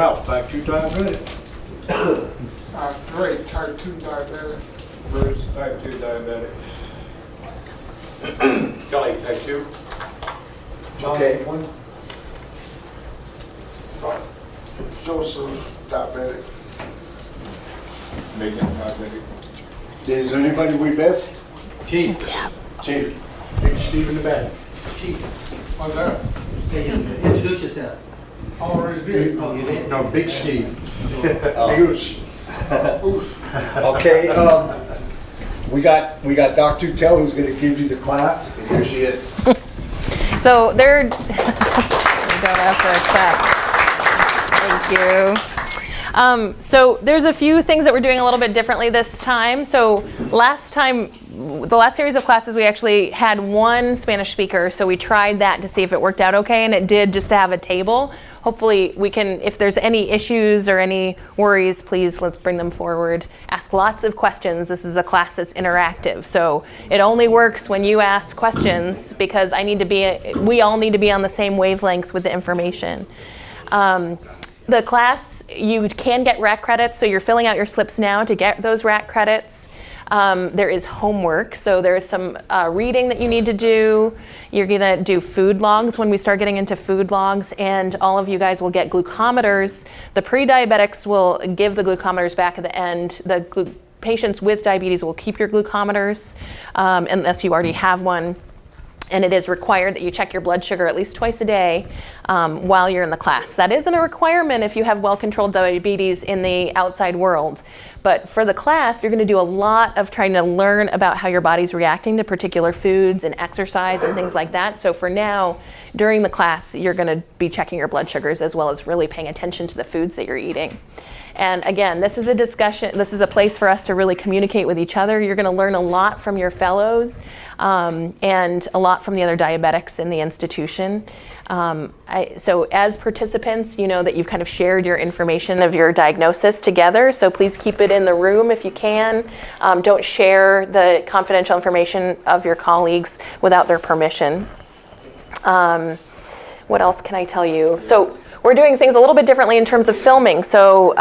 out, type 2 diabetic. Great, type 2 diabetic. Bruce, type 2 diabetic. Kelly, type 2. Okay. Joseph, diabetic. Megan, diabetic. Is there anybody we missed? Chief. Chief. Big Steve in the back. Chief. What's that? Introduce yourself. Already did. Oh, you did? No, Big Steve. Oosh. Oosh. Okay, we got Dr. Tell who's going to give you the class, and here she is. So they're, we don't have to accept. Thank you. So there's a few things that we're doing a little bit differently this time. So last time, the last series of classes, we actually had one Spanish speaker. So we tried that to see if it worked out okay, and it did, just to have a table. Hopefully we can, if there's any issues or any worries, please let's bring them forward. Ask lots of questions. This is a class that's interactive. So it only works when you ask questions, because we all need to be on the same wavelength with the information. The class, you can get RAC credits, so you're filling out your slips now to get those RAC credits. There is homework, so there's some reading that you need to do. You're gonna do food logs when we start getting into food logs, and all of you guys will get glucometers. The pre-diabetics will give the glucometers back at the end. The patients with diabetes will keep your glucometers unless you already have one. And it is required that you check your blood sugar at least twice a day while you're in the class. That isn't a requirement if you have well-controlled diabetes in the outside world. But for the class, you're going to do a lot of trying to learn about how your body's reacting to particular foods and exercise and things like that. So for now, during the class, you're going to be checking your blood sugars as well as really paying attention to the foods that you're eating. And again, this is a discussion, this is a place for us to really communicate with each other. You're going to learn a lot from your fellows and a lot from the other diabetics in the institution. So as participants, you know that you've kind of shared your information of your diagnosis together, so please keep it in the room if you can. Don't share the confidential information of your colleagues without their permission. What else can I tell you? So we're doing things a little bit differently in terms of filming. So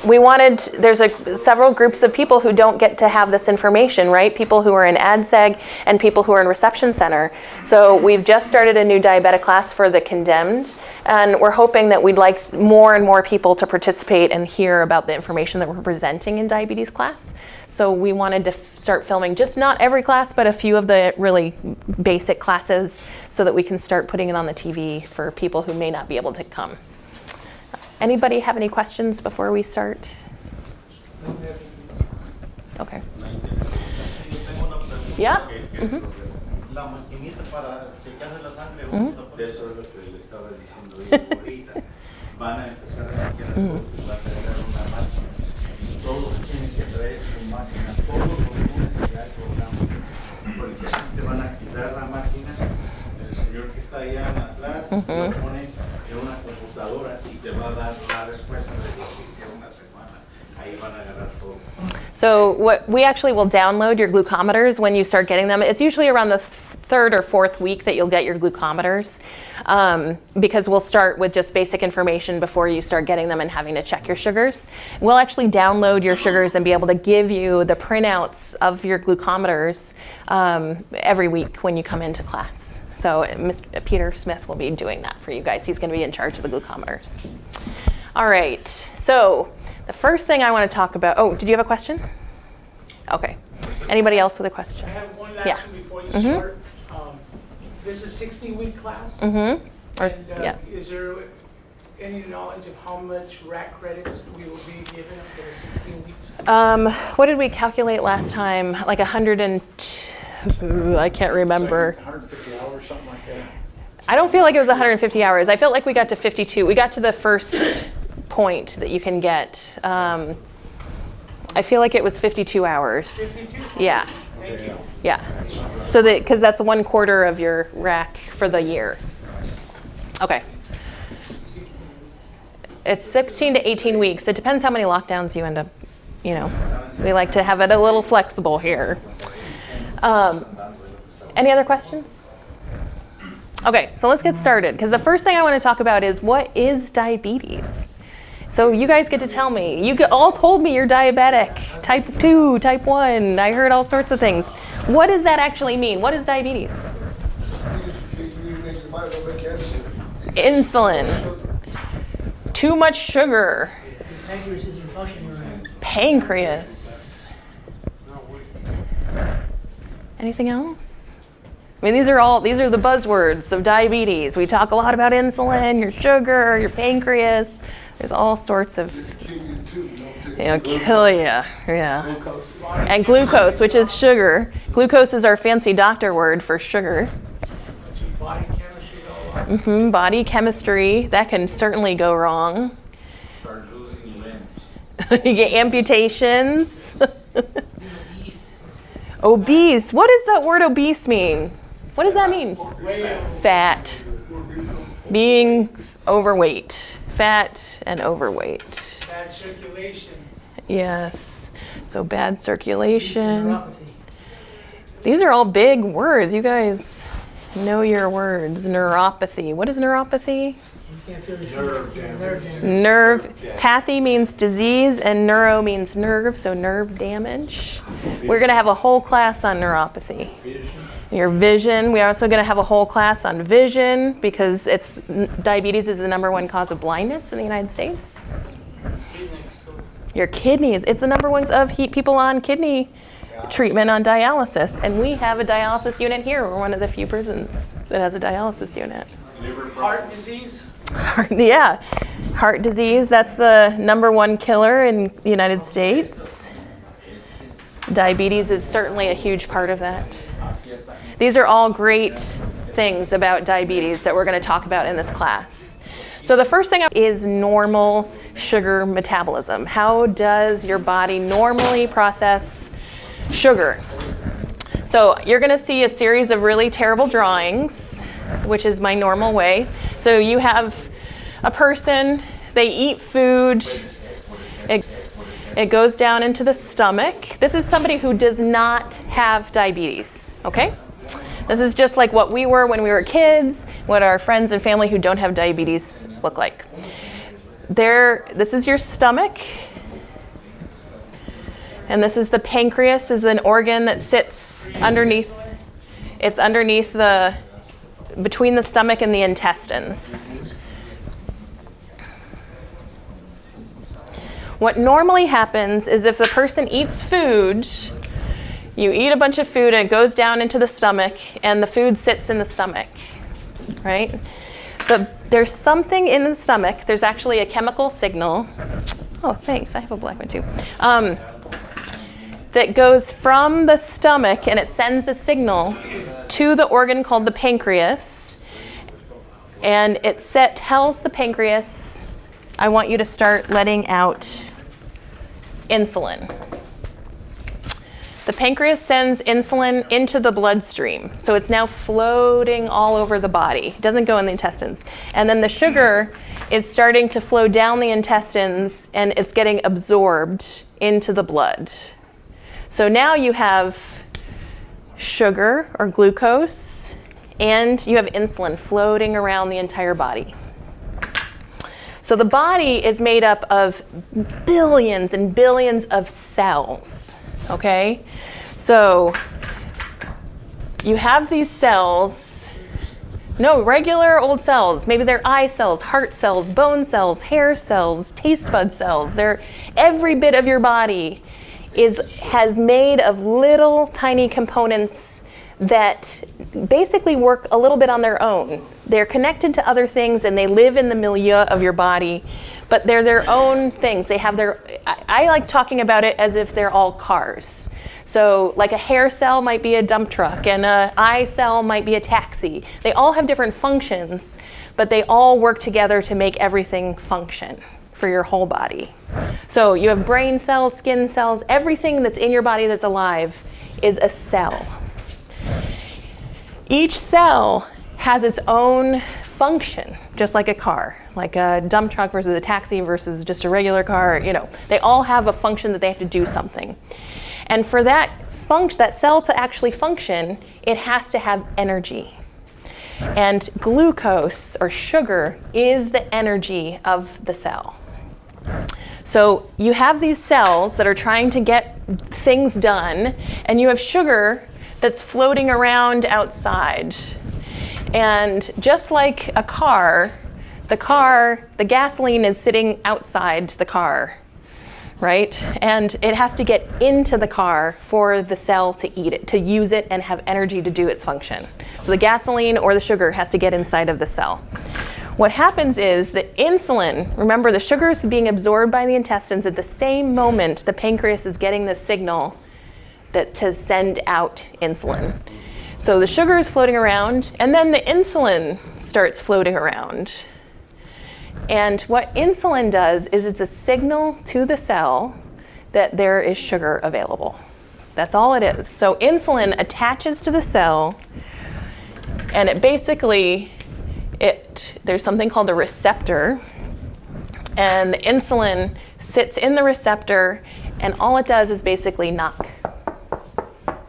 there's several groups of people who don't get to have this information, right? People who are in ADSEG and people who are in reception center. So we've just started a new diabetic class for the condemned, and we're hoping that we'd like more and more people to participate and hear about the information that we're presenting in diabetes class. So we wanted to start filming just not every class, but a few of the really basic classes so that we can start putting it on the TV for people who may not be able to come. Anybody have any questions before we start? Okay. Yeah? Mm-hmm. La maquinita para chequearle la sangre, de eso es lo que le estaba diciendo yo ahorita. Van a empezar a chequear el va a tener una máquina. Todos tienen que traer su máquina, todos los lunes que hay programa. Porque te van a quitar la máquina, el señor que está allá atrás lo pone en una computadora y te va a dar la respuesta de lo que hicieron una semana. Ahí van a agarrar todo. So we actually will download your glucometers when you start getting them. It's usually around the third or fourth week that you'll get your glucometers, because we'll start with just basic information before you start getting them and having to check your sugars. We'll actually download your sugars and be able to give you the printouts of your glucometers every week when you come into class. So Mr. Peter Smith will be doing that for you guys. He's going to be in charge of the glucometers. All right, so the first thing I want to talk about, did you have a question? Okay. Anybody else with a question? I have one last one before you start. This is a 16-week class. Mm-hmm. Is there any knowledge of how much RAC credits we will be given for the 16 weeks? What did we calculate last time? Like 100 and, I can't remember. 150 hours, something like that. I don't feel like it was 150 hours. I felt like we got to 52. We got to the first point that you can get. I feel like it was 52 hours. 52? Yeah. Thank you. Yeah. So because that's 1/4 of your RAC for the year. Okay. It's 16 to 18 weeks. It depends how many lockdowns you end up, we like to have it a little flexible here. Any other questions? Okay, so let's get started, because the first thing I want to talk about is what is diabetes? So you guys get to tell me. You all told me you're diabetic, type 2, type 1. I heard all sorts of things. What does that actually mean? What is diabetes? Insulin. Too much sugar. Pancreas isn't functioning right. Pancreas. Anything else? I mean, these are the buzzwords of diabetes. We talk a lot about insulin, your sugar, your pancreas. There's all sorts of, kill you, yeah. And glucose, which is sugar. Glucose is our fancy doctor word for sugar. Body chemistry is all about. Body chemistry, that can certainly go wrong. Start losing your limbs. You get amputations. Obese. What does that word obese mean? What does that mean? Fat. Being overweight. Fat and overweight. Bad circulation. Yes. So bad circulation. Neuropathy. These are all big words. You guys know your words. Neuropathy. What is neuropathy? You can't feel the nerve damage. Nerve. Pathy means disease and neuro means nerve, so nerve damage. We're going to have a whole class on neuropathy. Your vision. We're also going to have a whole class on vision because diabetes is the #1 cause of blindness in the United States. Your kidneys. It's the #1 of people on kidney treatment on dialysis. And we have a dialysis unit here. We're one of the few prisons that has a dialysis unit. Heart disease. Heart disease. That's the #1 killer in the United States. Diabetes is certainly a huge part of that. These are all great things about diabetes that we're going to talk about in this class. So the first thing is normal sugar metabolism. How does your body normally process sugar? So you're going to see a series of really terrible drawings, which is my normal way. So you have a person, they eat food, it goes down into the stomach. This is somebody who does not have diabetes, okay? This is just like what we were when we were kids, what our friends and family who don't have diabetes look like. This is your stomach. And this is the pancreas, is an organ that sits underneath. It's underneath between the stomach and the intestines. What normally happens is if the person eats food, you eat a bunch of food and it goes down into the stomach and the food sits in the stomach, right? There's something in the stomach. There's actually a chemical signal. Oh, thanks. I have a black one too. That goes from the stomach and it sends a signal to the organ called the pancreas. And it tells the pancreas, I want you to start letting out insulin. The pancreas sends insulin into the bloodstream. So it's now floating all over the body. It doesn't go in the intestines. And then the sugar is starting to flow down the intestines and it's getting absorbed into the blood. So now you have sugar or glucose and you have insulin floating around the entire body. So the body is made up of billions and billions of cells, okay? So you have these cells, regular old cells. Maybe they're eye cells, heart cells, bone cells, hair cells, taste bud cells. Every bit of your body has made of little tiny components that basically work a little bit on their own. They're connected to other things and they live in the milieu of your body, but they're their own things. They have I like talking about it as if they're all cars. So like a hair cell might be a dump truck and an eye cell might be a taxi. They all have different functions, but they all work together to make everything function for your whole body. So you have brain cells, skin cells, everything that's in your body that's alive is a cell. Each cell has its own function, just like a car, like a dump truck versus a taxi versus just a regular car. They all have a function that they have to do something. And for that cell to actually function, it has to have energy. And glucose or sugar is the energy of the cell. So you have these cells that are trying to get things done, and you have sugar that's floating around outside. And just like a car, the gasoline is sitting outside the car, right? And it has to get into the car for the cell to eat it, to use it and have energy to do its function. So the gasoline or the sugar has to get inside of the cell. What happens is the insulin, remember the sugar is being absorbed by the intestines at the same moment the pancreas is getting the signal that to send out insulin. So the sugar is floating around, and then the insulin starts floating around. And what insulin does is it's a signal to the cell that there is sugar available. That's all it is. So insulin attaches to the cell, and it basically, there's something called a receptor, and the insulin sits in the receptor, and all it does is basically knock.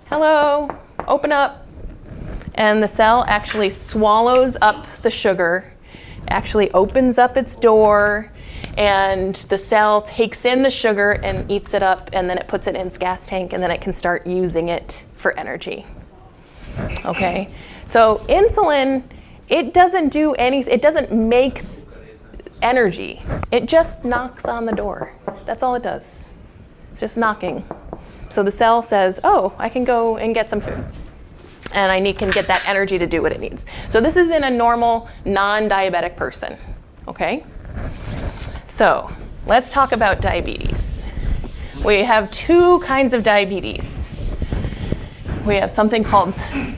Hello, open up. And the cell actually swallows up the sugar, actually opens up its door, and the cell takes in the sugar and eats it up, and then it puts it in its gas tank, and then it can start using it for energy. Okay, so insulin, it doesn't do anything, it doesn't make energy. It just knocks on the door. That's all it does. It's just knocking. So the cell says, oh, I can go and get some food. And I can get that energy to do what it needs. So this is in a normal, non-diabetic person, okay? So let's talk about diabetes. We have two kinds of diabetes. We have something called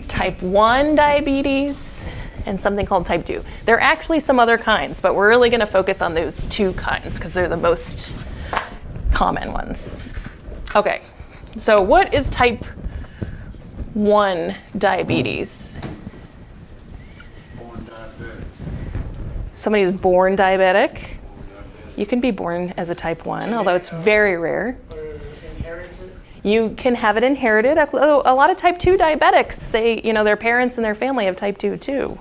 type 1 diabetes and something called type 2. There are actually some other kinds, but we're really gonna focus on those two kinds because they're the most common ones. Okay, so what is type 1 diabetes? Somebody is born diabetic. You can be born as a type 1, although it's very rare. Or inherited? You can have it inherited. A lot of type 2 diabetics, their parents and their family have type 2 too.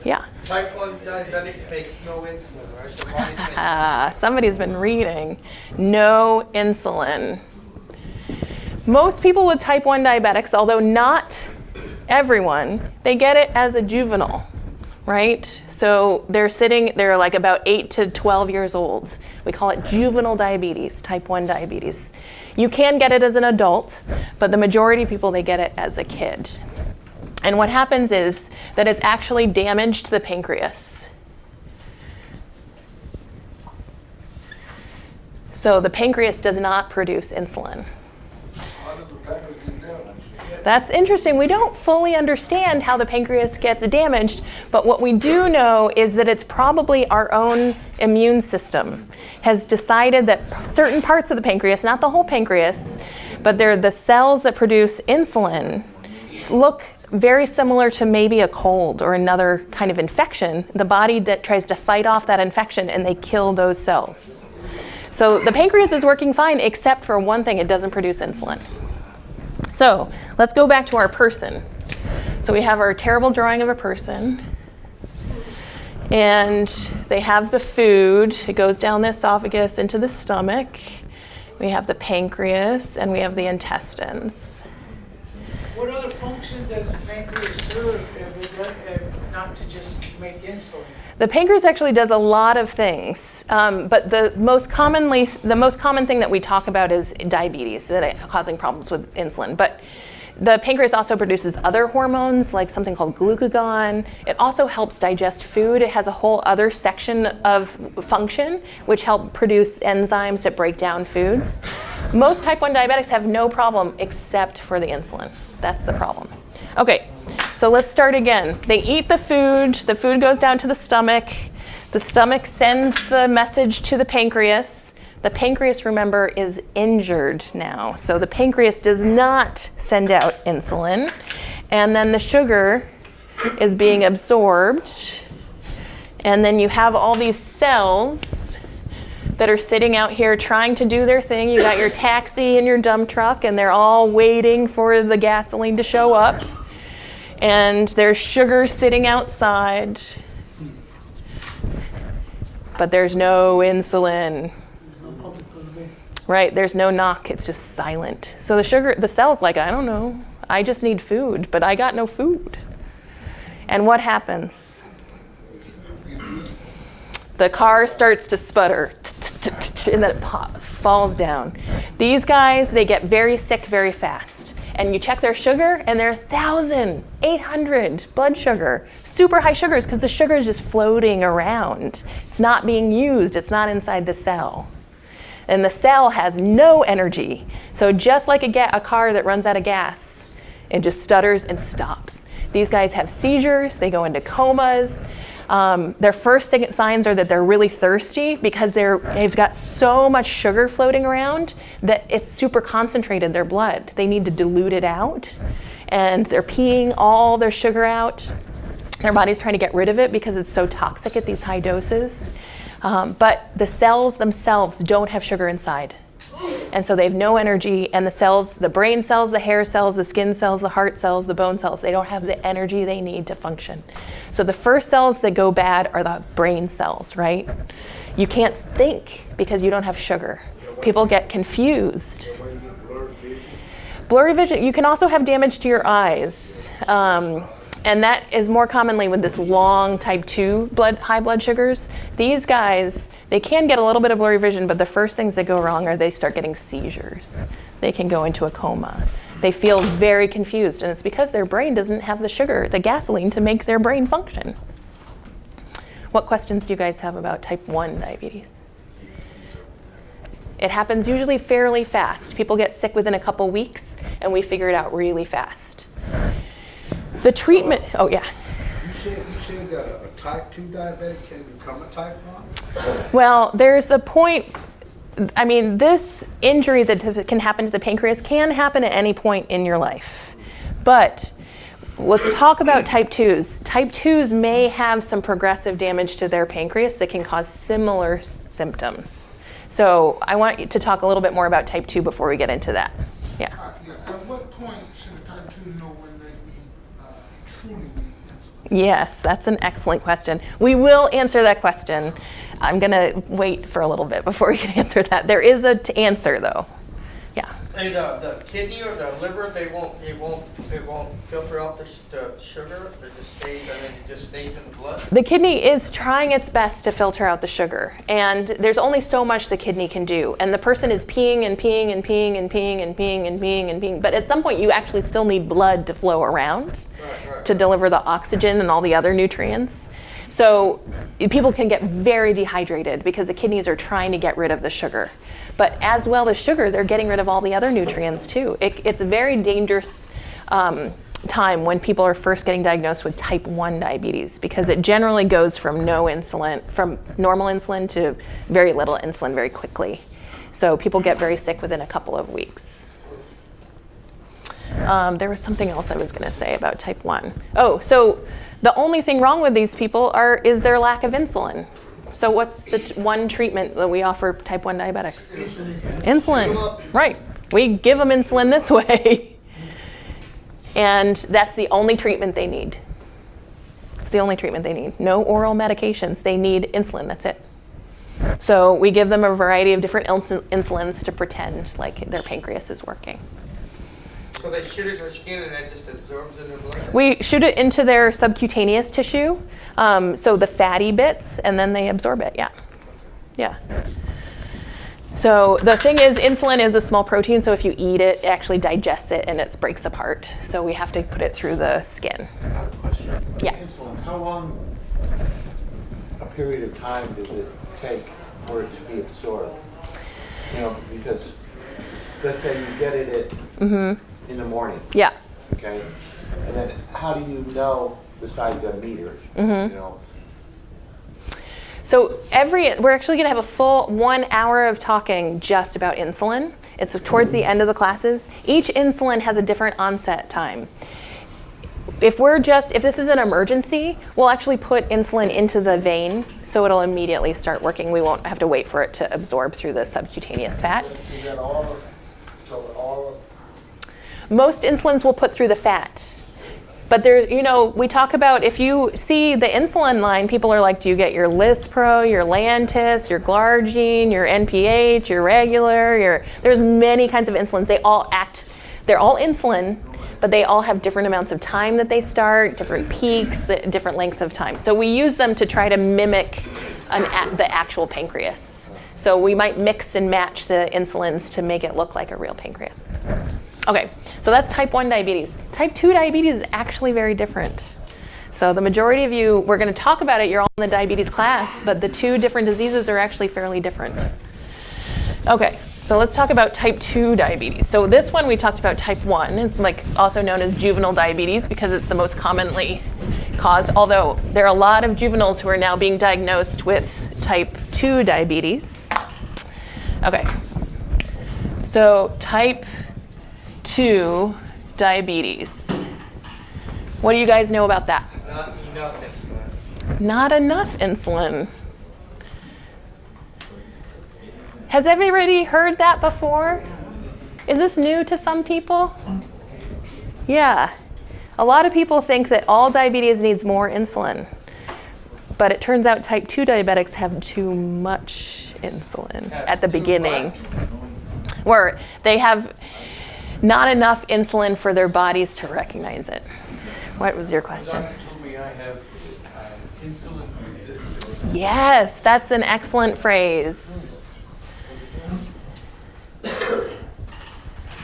Yeah. Type 1 diabetic makes no insulin, right? The body makes Somebody's been reading. No insulin. Most people with type 1 diabetics, although not everyone, they get it as a juvenile, right? So they're like about 8 to 12 years old. We call it juvenile diabetes, type 1 diabetes. You can get it as an adult, but the majority of people, they get it as a kid. And what happens is that it's actually damage to the pancreas. So the pancreas does not produce insulin. That's interesting. We don't fully understand how the pancreas gets damaged, but what we do know is that it's probably our own immune system has decided that certain parts of the pancreas, not the whole pancreas, but they're the cells that produce insulin, look very similar to maybe a cold or another kind of infection, the body that tries to fight off that infection, and they kill those cells. So the pancreas is working fine, except for one thing, it doesn't produce insulin. So let's go back to our person. So we have our terrible drawing of a person, and they have the food. It goes down the esophagus into the stomach. We have the pancreas, and we have the intestines. What other function does the pancreas serve if not to just make insulin? The pancreas actually does a lot of things, but the most common thing that we talk about is diabetes, causing problems with insulin. But the pancreas also produces other hormones, like something called glucagon. It also helps digest food. It has a whole other section of function which help produce enzymes that break down foods. Most type 1 diabetics have no problem except for the insulin. That's the problem. Okay. So let's start again. They eat the food goes down to the stomach sends the message to the pancreas. The pancreas, remember, is injured now. So the pancreas does not send out insulin. And then the sugar is being absorbed. And then you have all these cells that are sitting out here trying to do their thing. You got your taxi and your dump truck, and they're all waiting for the gasoline to show up. And there's sugar sitting outside, but there's no insulin. Right, there's no knock, it's just silent. So the cell's like, I don't know, I just need food, but I got no food. And what happens? The car starts to sputter, and then it falls down. These guys, they get very sick very fast. And you check their sugar, and they're 1,800 blood sugar. Super high sugars, because the sugar is just floating around. It's not being used, it's not inside the cell. And the cell has no energy. So just like a car that runs out of gas, it just stutters and stops. These guys have seizures, they go into comas. Their first signs are that they're really thirsty because they've got so much sugar floating around that it's super concentrated, their blood. They need to dilute it out, and they're peeing all their sugar out. Their body's trying to get rid of it because it's so toxic at these high doses. But the cells themselves don't have sugar inside. And so they have no energy, and the cells, the brain cells, the hair cells, the skin cells, the heart cells, the bone cells, they don't have the energy they need to function. So the first cells that go bad are the brain cells, right? You can't think because you don't have sugar. People get confused. Blurry vision, you can also have damage to your eyes. And that is more commonly with this long type 2 high blood sugars. These guys, they can get a little bit of blurry vision, but the first things that go wrong are they start getting seizures. They can go into a coma. They feel very confused, and it's because their brain doesn't have the sugar, the gasoline, to make their brain function. What questions do you guys have about type 1 diabetes? It happens usually fairly fast. People get sick within a couple weeks, and we figure it out really fast. The treatment, oh yeah. You said that a type 2 diabetic can become a type 1? Well, there's a point, I mean, this injury that can happen to the pancreas can happen at any point in your life. But let's talk about type 2s. Type 2s may have some progressive damage to their pancreas that can cause similar symptoms. So I want you to talk a little bit more about type 2 before we get into that. Yeah. At what point should a type 2 know when they truly need insulin? Yes, that's an excellent question. We will answer that question. I'm going to wait for a little bit before we can answer that. There is an answer, though. Yeah. Hey, the kidney or the liver, it won't filter out the sugar. It just stays, and then it just stays in the blood. The kidney is trying its best to filter out the sugar, and there's only so much the kidney can do. And the person is peeing and peeing and peeing and peeing and peeing and peeing and peeing. But at some point, you actually still need blood to flow around to deliver the oxygen and all the other nutrients. So people can get very dehydrated because the kidneys are trying to get rid of the sugar. But as well as sugar, they're getting rid of all the other nutrients too. It's a very dangerous time when people are first getting diagnosed with type 1 diabetes because it generally goes from normal insulin to very little insulin very quickly. So people get very sick within a couple of weeks. There was something else I was going to say about type 1. Oh, so the only thing wrong with these people is their lack of insulin. So what's the one treatment that we offer type 1 diabetics? Insulin, right. We give them insulin this way. And that's the only treatment they need. It's the only treatment they need. No oral medications. They need insulin, that's it. So we give them a variety of different insulins to pretend like their pancreas is working. So they shoot it in their skin and that just absorbs in their blood? We shoot it into their subcutaneous tissue, so the fatty bits, and then they absorb it, yeah. Yeah. So the thing is, insulin is a small protein, so if you eat it, it actually digests it and it breaks apart. So we have to put it through the skin. I have a question. Yeah. Insulin, how long a period of time does it take for it to be absorbed? You know, because let's say you get it at in the morning. Yeah. Okay. And then how do you know besides a meter? You know. So we're actually going to have a full 1 hour of talking just about insulin. It's towards the end of the classes. Each insulin has a different onset time. If this is an emergency, we'll actually put insulin into the vein, so it'll immediately start working. We won't have to wait for it to absorb through the subcutaneous fat. You got all Most insulins will put through the fat. But there, you know, we talk about, if you see the insulin line, people are like, do you get your Lispro, your Lantus, your Glargine, your NPH, your regular, there's many kinds of insulins. They're all insulin, but they all have different amounts of time that they start, different peaks, different length of time. So we use them to try to mimic the actual pancreas. So we might mix and match the insulins to make it look like a real pancreas. Okay, so that's type 1 diabetes. Type 2 diabetes is actually very different. So the majority of you, we're going to talk about it, you're all in the diabetes class, but the two different diseases are actually fairly different. Okay, so let's talk about type 2 diabetes. So this one we talked about type 1. It's like also known as juvenile diabetes because it's the most commonly caused, although there are a lot of juveniles who are now being diagnosed with type 2 diabetes. Okay, so type 2 diabetes. What do you guys know about that? Not enough insulin. Not enough insulin. Has everybody heard that before? Is this new to some people? Yeah. A lot of people think that all diabetes needs more insulin. But it turns out type 2 diabetics have too much insulin at the beginning. Where they have not enough insulin for their bodies to recognize it. What was your question? The doctor told me I have insulin resistance. Yes, that's an excellent phrase.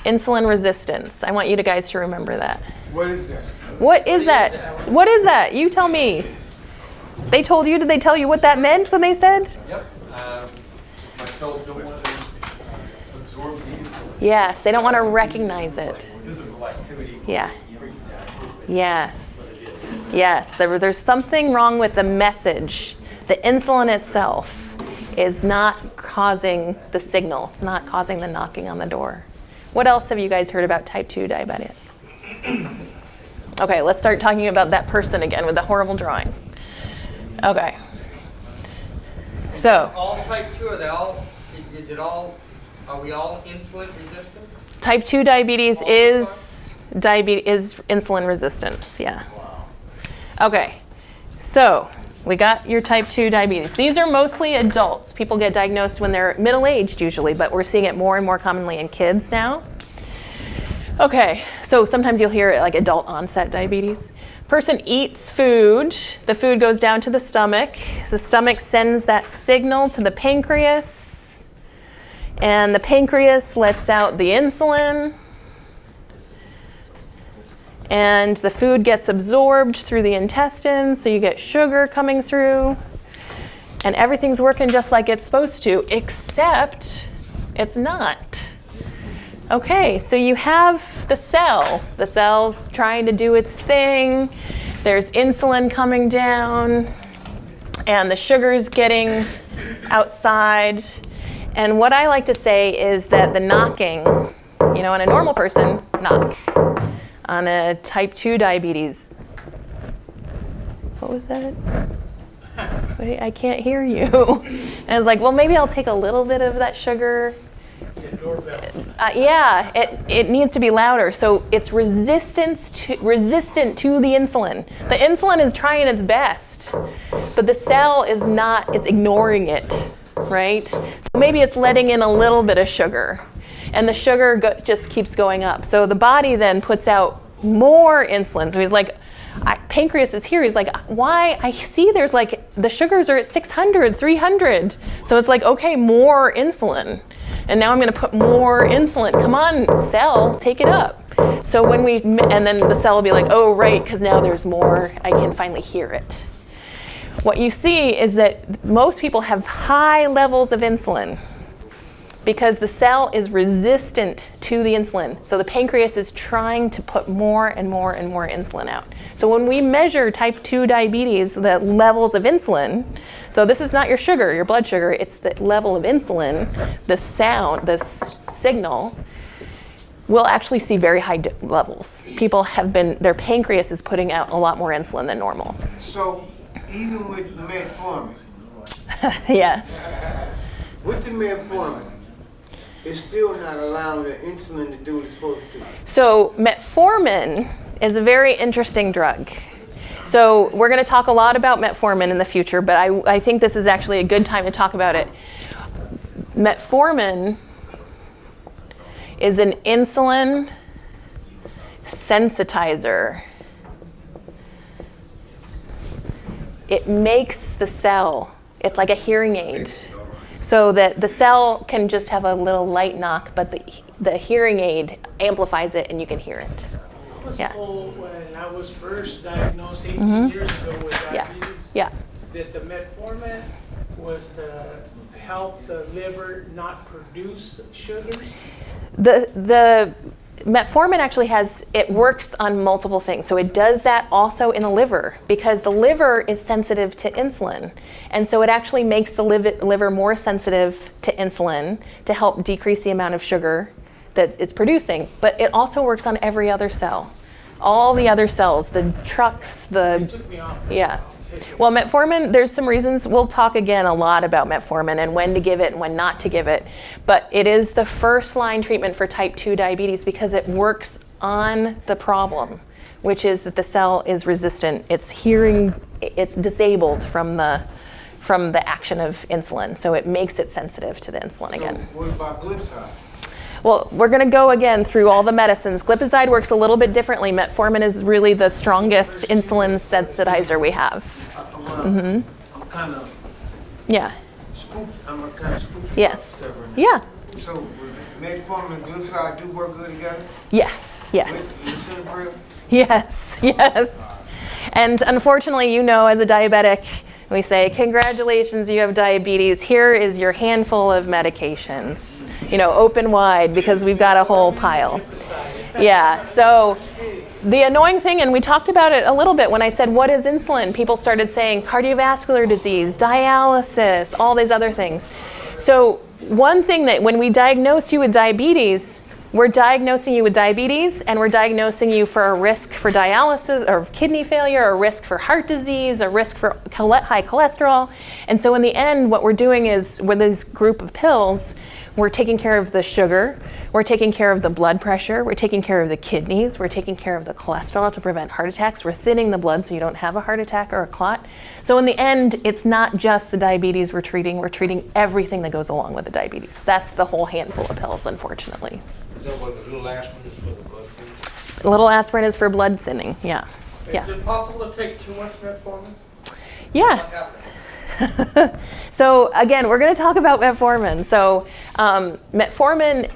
Insulin resistance. I want you guys to remember that. What is that? What is that? What is that? You tell me. They told you, did they tell you what that meant when they said? Yep. My cells don't want to absorb the insulin. Yes, they don't want to recognize it. Physical activity. Yeah. Yes. Yes, there's something wrong with the message. The insulin itself is not causing the signal. It's not causing the knocking on the door. What else have you guys heard about type 2 diabetes? Okay, let's start talking about that person again with the horrible drawing. Okay. So, All type 2, are we all insulin resistant? type 2 diabetes is insulin resistance, yeah. Okay, so we got your type 2 diabetes. These are mostly adults. People get diagnosed when they're middle-aged usually, but we're seeing it more and more commonly in kids now. Okay, so sometimes you'll hear like adult onset diabetes. Person eats food, the food goes down to the stomach sends that signal to the pancreas, and the pancreas lets out the insulin, and the food gets absorbed through the intestines, so you get sugar coming through, and everything's working just like it's supposed to, except it's not. Okay, so you have the cell. The cell's trying to do its thing. There's insulin coming down, and the sugar's getting outside. And what I like to say is that the knocking, you know, on a normal person, knock. On a type 2 diabetes, what was that? Wait, I can't hear you. And I was like, well, maybe I'll take a little bit of that sugar. Yeah, it needs to be louder. So it's resistant to the insulin. The insulin is trying its best, but the cell is not, it's ignoring it, right? So maybe it's letting in a little bit of sugar, and the sugar just keeps going up. So the body then puts out more insulin. So he's like, pancreas is here. He's like, why? I see there's like, the sugars are at 600, 300. So it's like, okay, more insulin. And now I'm going to put more insulin. Come on, cell, take it up. So and then the cell will be like, oh, right, because now there's more. I can finally hear it. What you see is that most people have high levels of insulin because the cell is resistant to the insulin. So the pancreas is trying to put more and more and more insulin out. So when we measure type 2 diabetes, the levels of insulin, so this is not your sugar, your blood sugar, it's the level of insulin, the signal, we'll actually see very high levels. People their pancreas is putting out a lot more insulin than normal. So even with metformin, Yes. with the metformin, it's still not allowing the insulin to do what it's supposed to do. So metformin is a very interesting drug. So we're going to talk a lot about metformin in the future, but I think this is actually a good time to talk about it. Metformin is an insulin sensitizer. It makes the cell, it's like a hearing aid, so that the cell can just have a little light knock, but the hearing aid amplifies it and you can hear it. I was Yeah. told when I was first diagnosed 18 years ago with Yeah. diabetes Yeah. that the metformin was to help the liver not produce sugars. The metformin actually it works on multiple things. So it does that also in the liver, because the liver is sensitive to insulin. And so it actually makes the liver more sensitive to insulin to help decrease the amount of sugar that it's producing. But it also works on every other cell. All the other cells, the trucks, It took me off. yeah. Well, metformin, there's some reasons. We'll talk again a lot about metformin and when to give it and when not to give it. But it is the first line treatment for type 2 diabetes because it works on the problem, which is that the cell is resistant. It's disabled from the action of insulin. So it makes it sensitive to the insulin again. What about glipizide? Well, we're going to go again through all the medicines. Glipizide works a little bit differently. Metformin is really the strongest insulin sensitizer we have. I'm kind of Yeah. spooked. I'm kind of spooked. Yes. Yeah. So metformin and glipizide do work good together? Yes. Yes. With lisinopril? Yes. Yes. And unfortunately, as a diabetic, we say, congratulations, you have diabetes. Here is your handful of medications. Open wide, because we've got a whole pile. Yeah, so the annoying thing, and we talked about it a little bit when I said, what is insulin? People started saying cardiovascular disease, dialysis, all these other things. So one thing that when we diagnose you with diabetes, we're diagnosing you with diabetes, and we're diagnosing you for a risk for dialysis or kidney failure, or risk for heart disease, or risk for high cholesterol. And so in the end, what we're doing is, with this group of pills, we're taking care of the sugar, we're taking care of the blood pressure, we're taking care of the kidneys, we're taking care of the cholesterol to prevent heart attacks, we're thinning the blood so you don't have a heart attack or a clot. So in the end, it's not just the diabetes we're treating everything that goes along with the diabetes. That's the whole handful of pills, unfortunately. Is that what the little aspirin is for the blood thinning? A little aspirin is for blood thinning, yeah. Is Yes. it possible to take too much metformin? Yes. So again, we're going to talk about metformin. So metformin,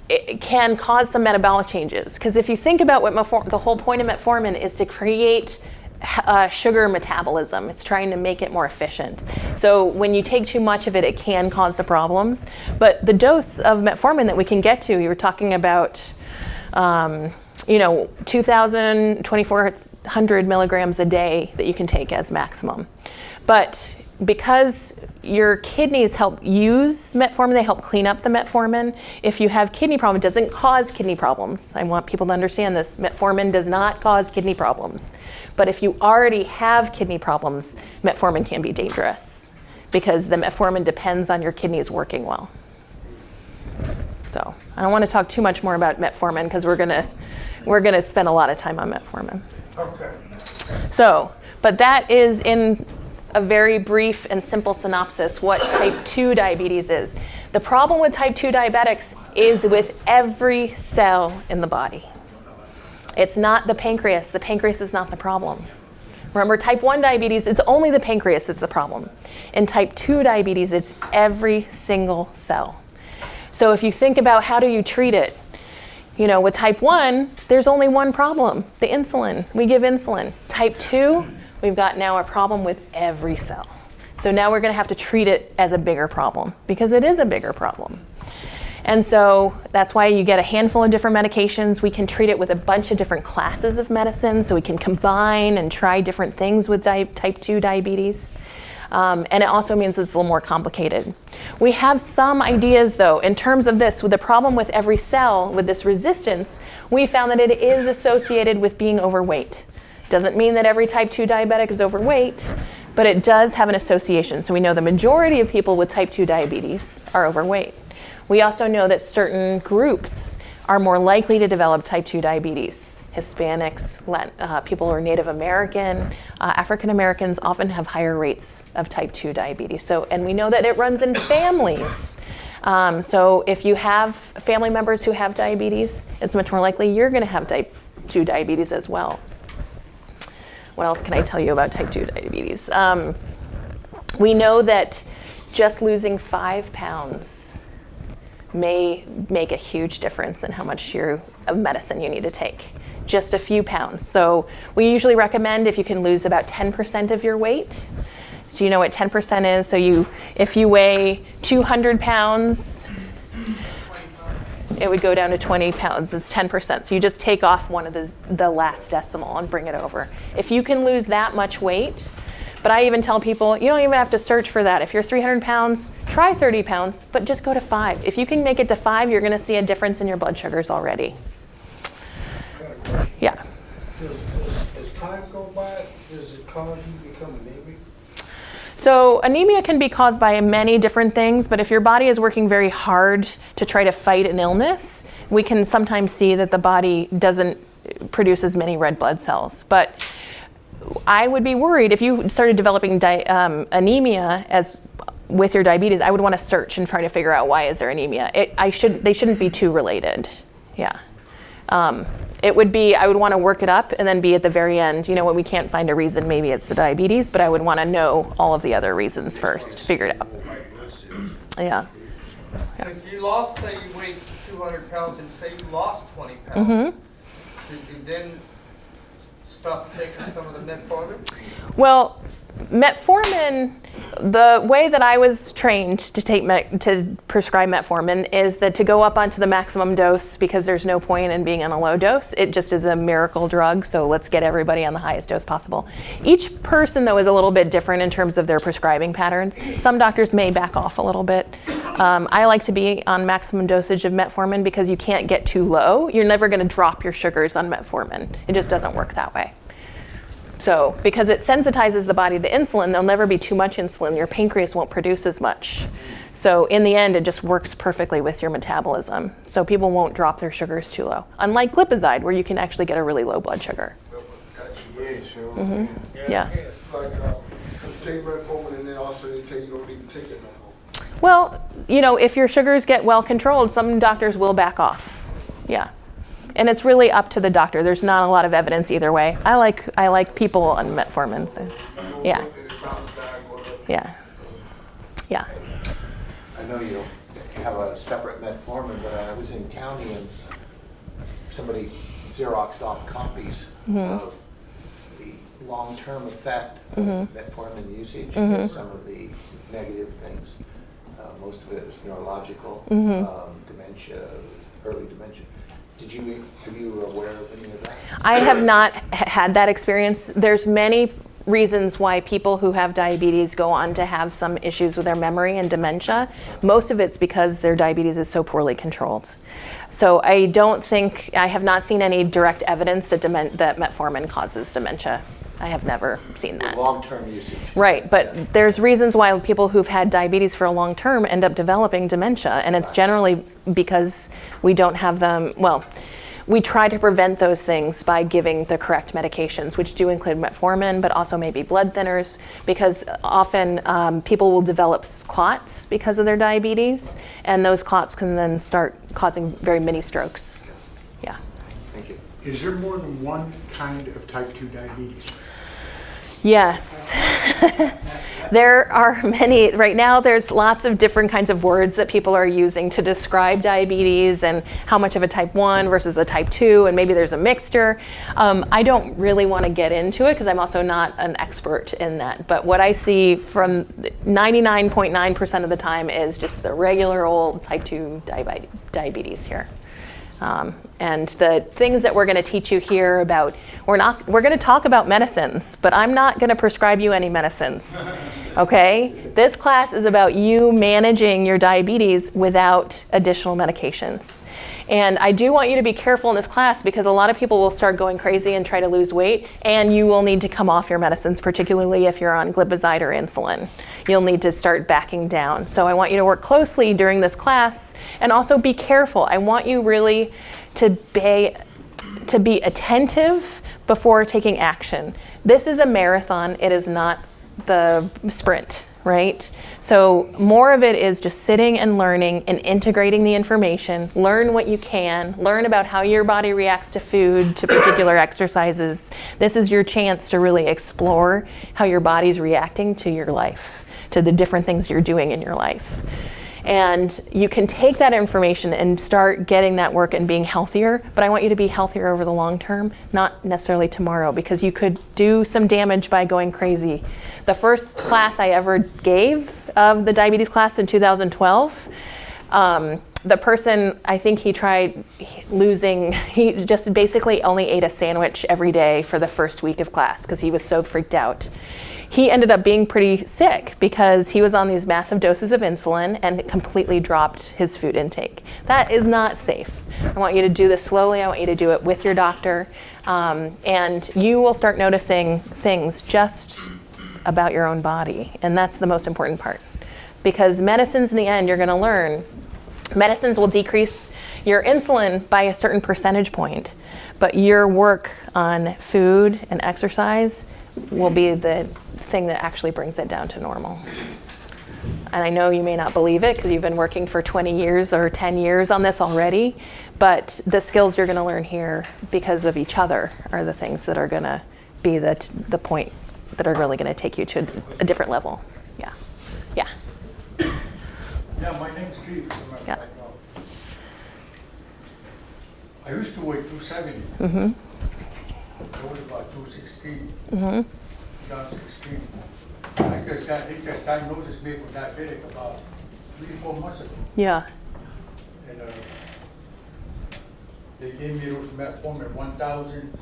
it can cause some metabolic changes, because if you think about what the whole point of metformin is to create sugar metabolism. It's trying to make it more efficient. So when you take too much of it, it can cause the problems. But the dose of metformin that we can get to, you were talking about, 2,000, 2,400 milligrams a day that you can take as maximum. But because your kidneys help use metformin, they help clean up the metformin. If you have kidney problems, it doesn't cause kidney problems. I want people to understand this. Metformin does not cause kidney problems. But if you already have kidney problems, metformin can be dangerous, because the metformin depends on your kidneys working well. So I don't want to talk too much more about metformin, because we're gonna spend a lot of time on metformin. Okay. So, but that is in a very brief and simple synopsis what type 2 diabetes is. The problem with type 2 diabetics is with every cell in the body. It's not the pancreas. The pancreas is not the problem. Remember, type 1 diabetes, it's only the pancreas that's the problem. In type 2 diabetes, it's every single cell. So if you think about how do you treat it, with type 1, there's only one problem, the insulin. We give insulin. Type 2, we've got now a problem with every cell. So now we're going to have to treat it as a bigger problem, because it is a bigger problem. And so that's why you get a handful of different medications. We can treat it with a bunch of different classes of medicine, so we can combine and try different things with type 2 diabetes. And it also means it's a little more complicated. We have some ideas, though, in terms of this. With the problem with every cell, with this resistance, we found that it is associated with being overweight. Doesn't mean that every type 2 diabetic is overweight, but it does have an association. So we know the majority of people with type 2 diabetes are overweight. We also know that certain groups are more likely to develop type 2 diabetes. Hispanics, people who are Native American, African Americans often have higher rates of type 2 diabetes. So, and we know that it runs in families. So if you have family members who have diabetes, it's much more likely you're going to have type 2 diabetes as well. What else can I tell you about type 2 diabetes? We know that just losing 5 pounds may make a huge difference in how much of medicine you need to take. Just a few pounds. So we usually recommend if you can lose about 10% of your weight. So you know what 10% is? So if you weigh 200 pounds, it would go down to 20 pounds. It's 10%. So you just take off one of the last decimal and bring it over. If you can lose that much weight, but I even tell people, you don't even have to search for that. If you're 300 pounds, try 30 pounds, but just go to 5. If you can make it to 5, you're going to see a difference in your blood sugars already. Yeah. As time go by, does it cause you to become anemic? So anemia can be caused by many different things, but if your body is working very hard to try to fight an illness, we can sometimes see that the body doesn't produce as many red blood cells. But I would be worried if you started developing anemia with your diabetes. I would want to search and try to figure out why is there anemia. They shouldn't be too related. Yeah. It would be, I would want to work it up and then be at the very end, you know, when we can't find a reason, maybe it's the diabetes, but I would want to know all of the other reasons first, figure it out. Yeah. If you lost, say you weighed 200 pounds and say you lost 20 pounds, should you then stop taking some of the metformin? Well, metformin, the way that I was trained to prescribe metformin is that to go up onto the maximum dose, because there's no point in being on a low dose. It just is a miracle drug, so let's get everybody on the highest dose possible. Each person, though, is a little bit different in terms of their prescribing patterns. Some doctors may back off a little bit. I like to be on maximum dosage of metformin because you can't get too low. You're never going to drop your sugars on metformin. It just doesn't work that way. So because it sensitizes the body to insulin, there'll never be too much insulin. Your pancreas won't produce as much. So in the end, it just works perfectly with your metabolism. So people won't drop their sugars too low. Unlike glipizide, where you can actually get a really low blood sugar. Yeah, sure. Yeah. Like, take metformin and then also they tell you don't even take it no more. Well, you know, if your sugars get well controlled, some doctors will back off. Yeah. And it's really up to the doctor. There's not a lot of evidence either way. I like people on metformin. So. Yeah. Yeah. Yeah. I know you don't have a separate metformin, but I was in county and somebody Xeroxed off copies of the long-term effect of metformin usage and some of the negative things. Most of it is neurological, dementia, early dementia. Are you aware of any of that? I have not had that experience. There's many reasons why people who have diabetes go on to have some issues with their memory and dementia. Most of it's because their diabetes is so poorly controlled. So I have not seen any direct evidence that metformin causes dementia. I have never seen that. Long-term usage. Right, but there's reasons why people who've had diabetes for a long term end up developing dementia, and it's generally because we don't have them, well, we try to prevent those things by giving the correct medications, which do include metformin, but also maybe blood thinners, because often people will develop clots because of their diabetes, and those clots can then start causing very many strokes. Yeah. Thank you. Is there more than one kind of type 2 diabetes? Yes. There are many. Right now, there's lots of different kinds of words that people are using to describe diabetes and how much of a type 1 versus a type 2, and maybe there's a mixture. I don't really want to get into it because I'm also not an expert in that. But what I see from 99.9% of the time is just the regular old type 2 diabetes here. And the things that we're going to teach you here about, we're going to talk about medicines, but I'm not going to prescribe you any medicines, okay? This class is about you managing your diabetes without additional medications. And I do want you to be careful in this class because a lot of people will start going crazy and try to lose weight, and you will need to come off your medicines, particularly if you're on glipizide or insulin. You'll need to start backing down. So I want you to work closely during this class and also be careful. I want you really to pay to be attentive before taking action. This is a marathon, it is not the sprint, right? So more of it is just sitting and learning and integrating the information. Learn what you can, learn about how your body reacts to food, to particular exercises. This is your chance to really explore how your body's reacting to your life, to the different things you're doing in your life. And you can take that information and start getting that work and being healthier, but I want you to be healthier over the long term, not necessarily tomorrow, because you could do some damage by going crazy. The first class I ever gave of the diabetes class in 2012, the person, I think he tried losing, he just basically only ate a sandwich every day for the first week of class because he was so freaked out. He ended up being pretty sick because he was on these massive doses of insulin and it completely dropped his food intake. That is not safe. I want you to do this slowly. I want you to do it with your doctor. And you will start noticing things just about your own body. And that's the most important part. Because medicines, in the end, you're going to learn, medicines will decrease your insulin by a certain percentage point. But your work on food and exercise will be the thing that actually brings it down to normal. And I know you may not believe it because you've been working for 20 years or 10 years on this already, but the skills you're going to learn here because of each other are the things that are going to be the point that are really going to take you to a different level. Yeah. Yeah. Yeah, my name's Steve. Yeah. I used to weigh 270. Mm-hmm. I was about 216. Mm-hmm. Down 16. They just diagnosed me with diabetic about 3-4 months ago. Yeah. And they gave me those metformin 1,000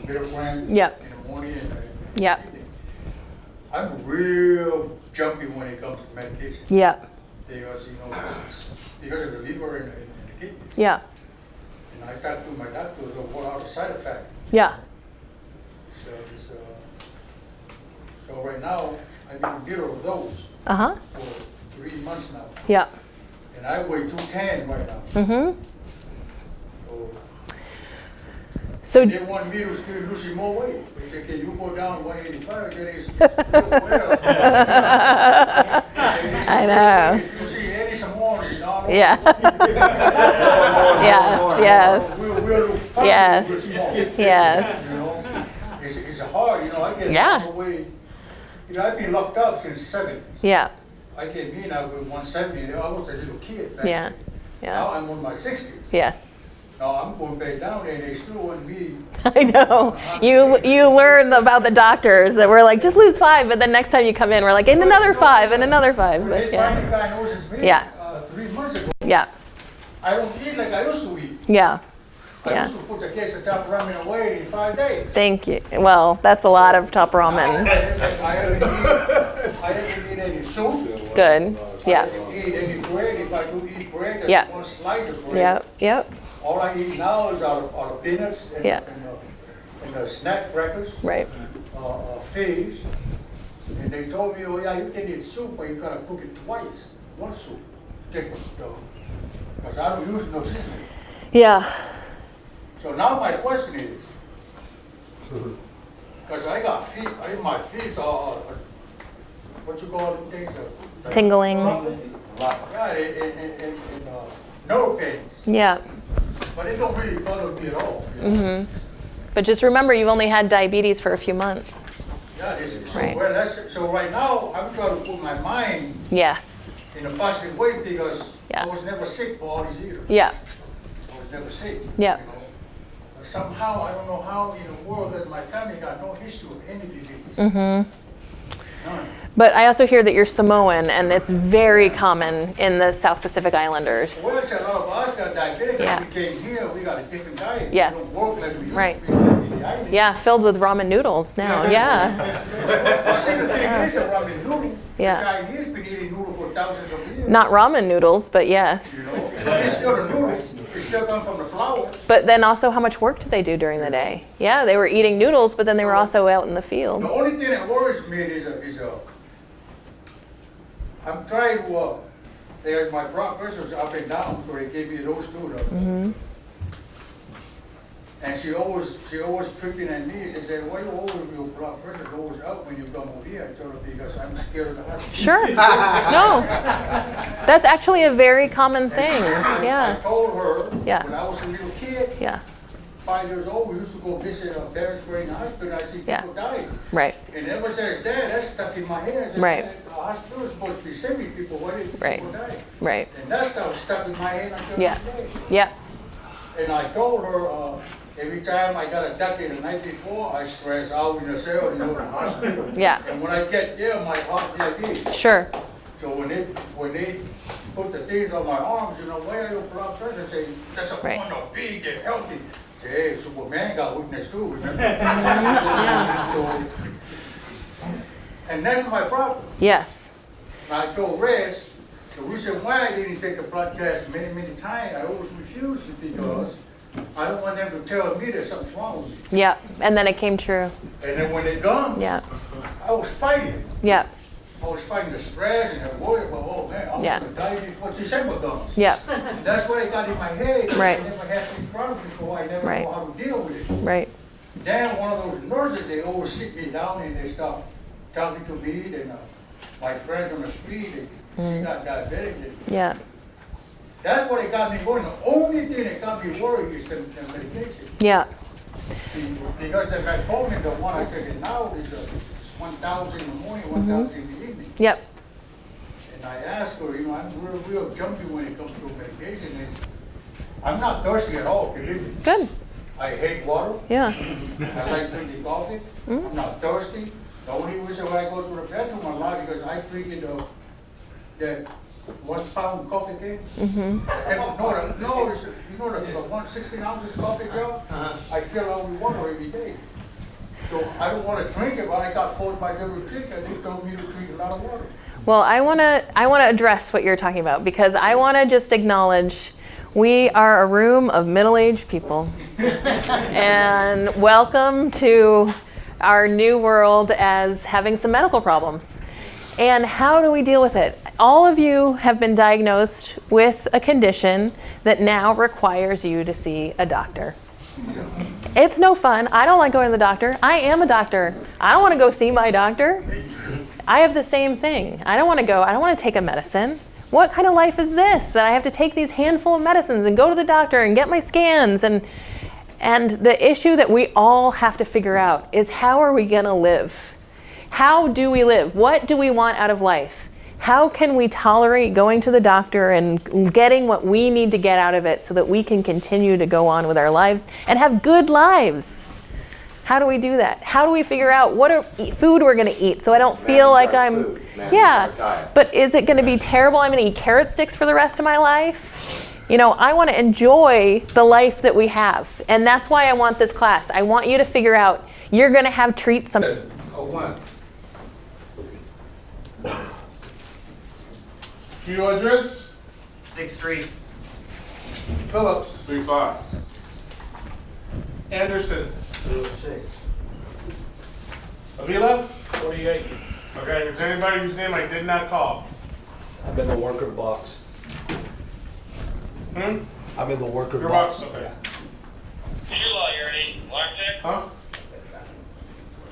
milligrams Yep. in the morning and Yep. evening. I'm real jumpy when it comes to medication. Yeah. Because, because of the liver and the kidneys. Yeah. And I talked to my doctor what are the side effects. Yeah. So right now, I'm in the middle of those Uh-huh. for 3 months now. Yeah. And I weigh 210 right now. Mm-hmm. So they want me to still losing more weight. They say, can you go down 185? Then it's well. I know. If you see Eddie Simone, Yeah. Yes. We'll look fine. Yes. Yes. You know, it's hard. I get Yeah. away. I've been locked up since 70. Yeah. I came in, I was 170. I was a little kid back Yeah. then. Yeah. Now I'm in my 60s. Yes. Now I'm going back down there and they still want me. I know. You learn about the doctors that we're like, just lose 5, but then next time you come in, we're like, and another 5, and another 5. When But they yeah. finally diagnosed me Yeah. 3 months ago, Yeah. I don't eat like I used to eat. Yeah. I Yeah. used to put the case of top ramen away in 5 days. Thank you. Well, that's a lot of top I ramen. haven't eaten any soup. Good. Yeah. I haven't eaten any bread. If I do eat bread, that's Yeah. one slice of bread. Yep. Yep. All I eat now is out of peanuts and, Yeah. and the snack crackers, Right. fish. And they told me, oh yeah, you can eat soup, but you gotta cook it twice. One soup, because I don't use no seasoning. Yeah. So now my question is, because I got feet, my feet are, what you call them things? Tingling. Yeah, and nerve pains. Yeah. But it don't really bother me at all. Mm-hmm. But just remember, you've only had diabetes for a few months. Yeah, so, Right. So right now, I'm trying to put my mind Yes. in a positive way because Yeah. I was never sick for all these years. Yeah. I was never sick. Yeah. But somehow, I don't know how in the world that my family got no history of any disease. Mm-hmm. None. But I also hear that you're Samoan, and it's very common in the South Pacific Islanders. Well, a lot of us got diabetic. Yeah. We came here, we got a different diet. Yes. We don't work like we used Right. to in the island. Yeah, filled with ramen noodles now. Yeah. I see the thing is around the noodle. Yeah. The Chinese been eating noodle for thousands of years. Not ramen noodles, but yes. It's still the noodles. It still come from the flour. But then also, how much work did they do during the day? Yeah, they were eating noodles, but then they were also out in the fields. The only thing that worries me is I'm trying to, there's my blood pressure's up and down, so they gave me those two. And she always creeping at me. She said, "Why you always your blood pressure is always up when you come over here?" I told her, "Because I'm scared of the hospital." Sure. No. That's actually a very common thing. I Yeah. told her Yeah. when I was a little kid, Yeah. 5 years old, we used to go visit our parents in the hospital. I see Yeah. people dying. Right. And everyone says, "Dad, that's stuck in my head." I said, Right. "Dad, the hospital is supposed to be saving people. Why did Right. people die?" Right. And that stuff stuck in my head until Yeah. today. Yeah. And I told her, every time I got a ducky the night before, I stress out in the cell, in the hospital. Yeah. And when I get there, my heart like this. Sure. So when they put the things on my arms, why are your blood pressure? I say, that's a Right. one of big and healthy. Say, hey, Superman got weakness too, remember? And that's my problem. Yes. And I told Rez, the reason why I didn't take the blood test many, many times, I always refused it because I don't want them to tell me that something's wrong with me. Yeah. And then it came true. And then when they come, Yeah. I was fighting it. Yeah. I was fighting the stress and the worry about, oh man, I'm Yeah. gonna die before December comes. Yeah. That's what I got in my head. Right. I never had this problem before. I never Right. know how to deal with it. Right. Then one of those nurses, they always sit me down and they start talking to me and my friends on the street. She got diabetic. And Yeah. that's what it got me going. The only thing that got me worried is the medication. Yeah. Because the metformin, the one I take it now, is 1,000 in the morning, 1,000 in the evening. Yep. And I asked her, I'm real jumpy when it comes to medication. And I'm not thirsty at all, believe me. Good. I hate water. Yeah. I like drinking coffee. I'm not thirsty. The only reason why I go to the bathroom a lot because I drink that 1 pound coffee thing. And the 116 ounces coffee jar. I fill out with water every day. So I don't want to drink it, but I got forced by every drink and they told me to drink a lot of water. Well, I want to address what you're talking about because I want to just acknowledge we are a room of middle-aged people. And welcome to our new world as having some medical problems. And how do we deal with it? All of you have been diagnosed with a condition that now requires you to see a doctor. It's no fun. I don't like going to the doctor. I am a doctor. I don't want to go see my doctor. I have the same thing. I don't want to go. I don't want to take a medicine. What kind of life is this that I have to take these handful of medicines and go to the doctor and get my scans? And the issue that we all have to figure out is how are we going to live? How do we live? What do we want out of life? How can we tolerate going to the doctor and getting what we need to get out of it so that we can continue to go on with our lives and have good lives? How do we do that? How do we figure out what food we're going to eat so I don't feel like I'm, but is it going to be terrible? I'm going to eat carrot sticks for the rest of my life? I want to enjoy the life that we have. And that's why I want this class. I want you to figure out you're going to have treats. Your address? 6th Street. Phillips. 3-5. Anderson. 06. Avila? 48. Okay, is there anybody whose name I did not call? I'm in the worker box. I'm in the worker Your box. box, okay. Huh?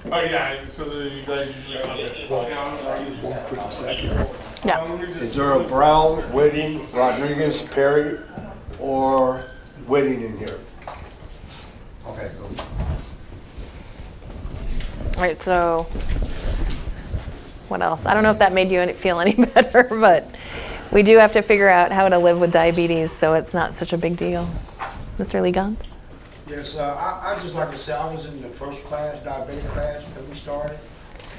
Oh yeah, so you guys usually come in. One quick second. Yeah. Let me just- Is there a Brown, Whitting, Rodriguez, Perry, or Whitting in here? Okay, go. All right, so what else? I don't know if that made you feel any better, but we do have to figure out how to live with diabetes so it's not such a big deal. Mr. Lee Gons? Yes, I just like to say I was in the first class, diabetic class that we started.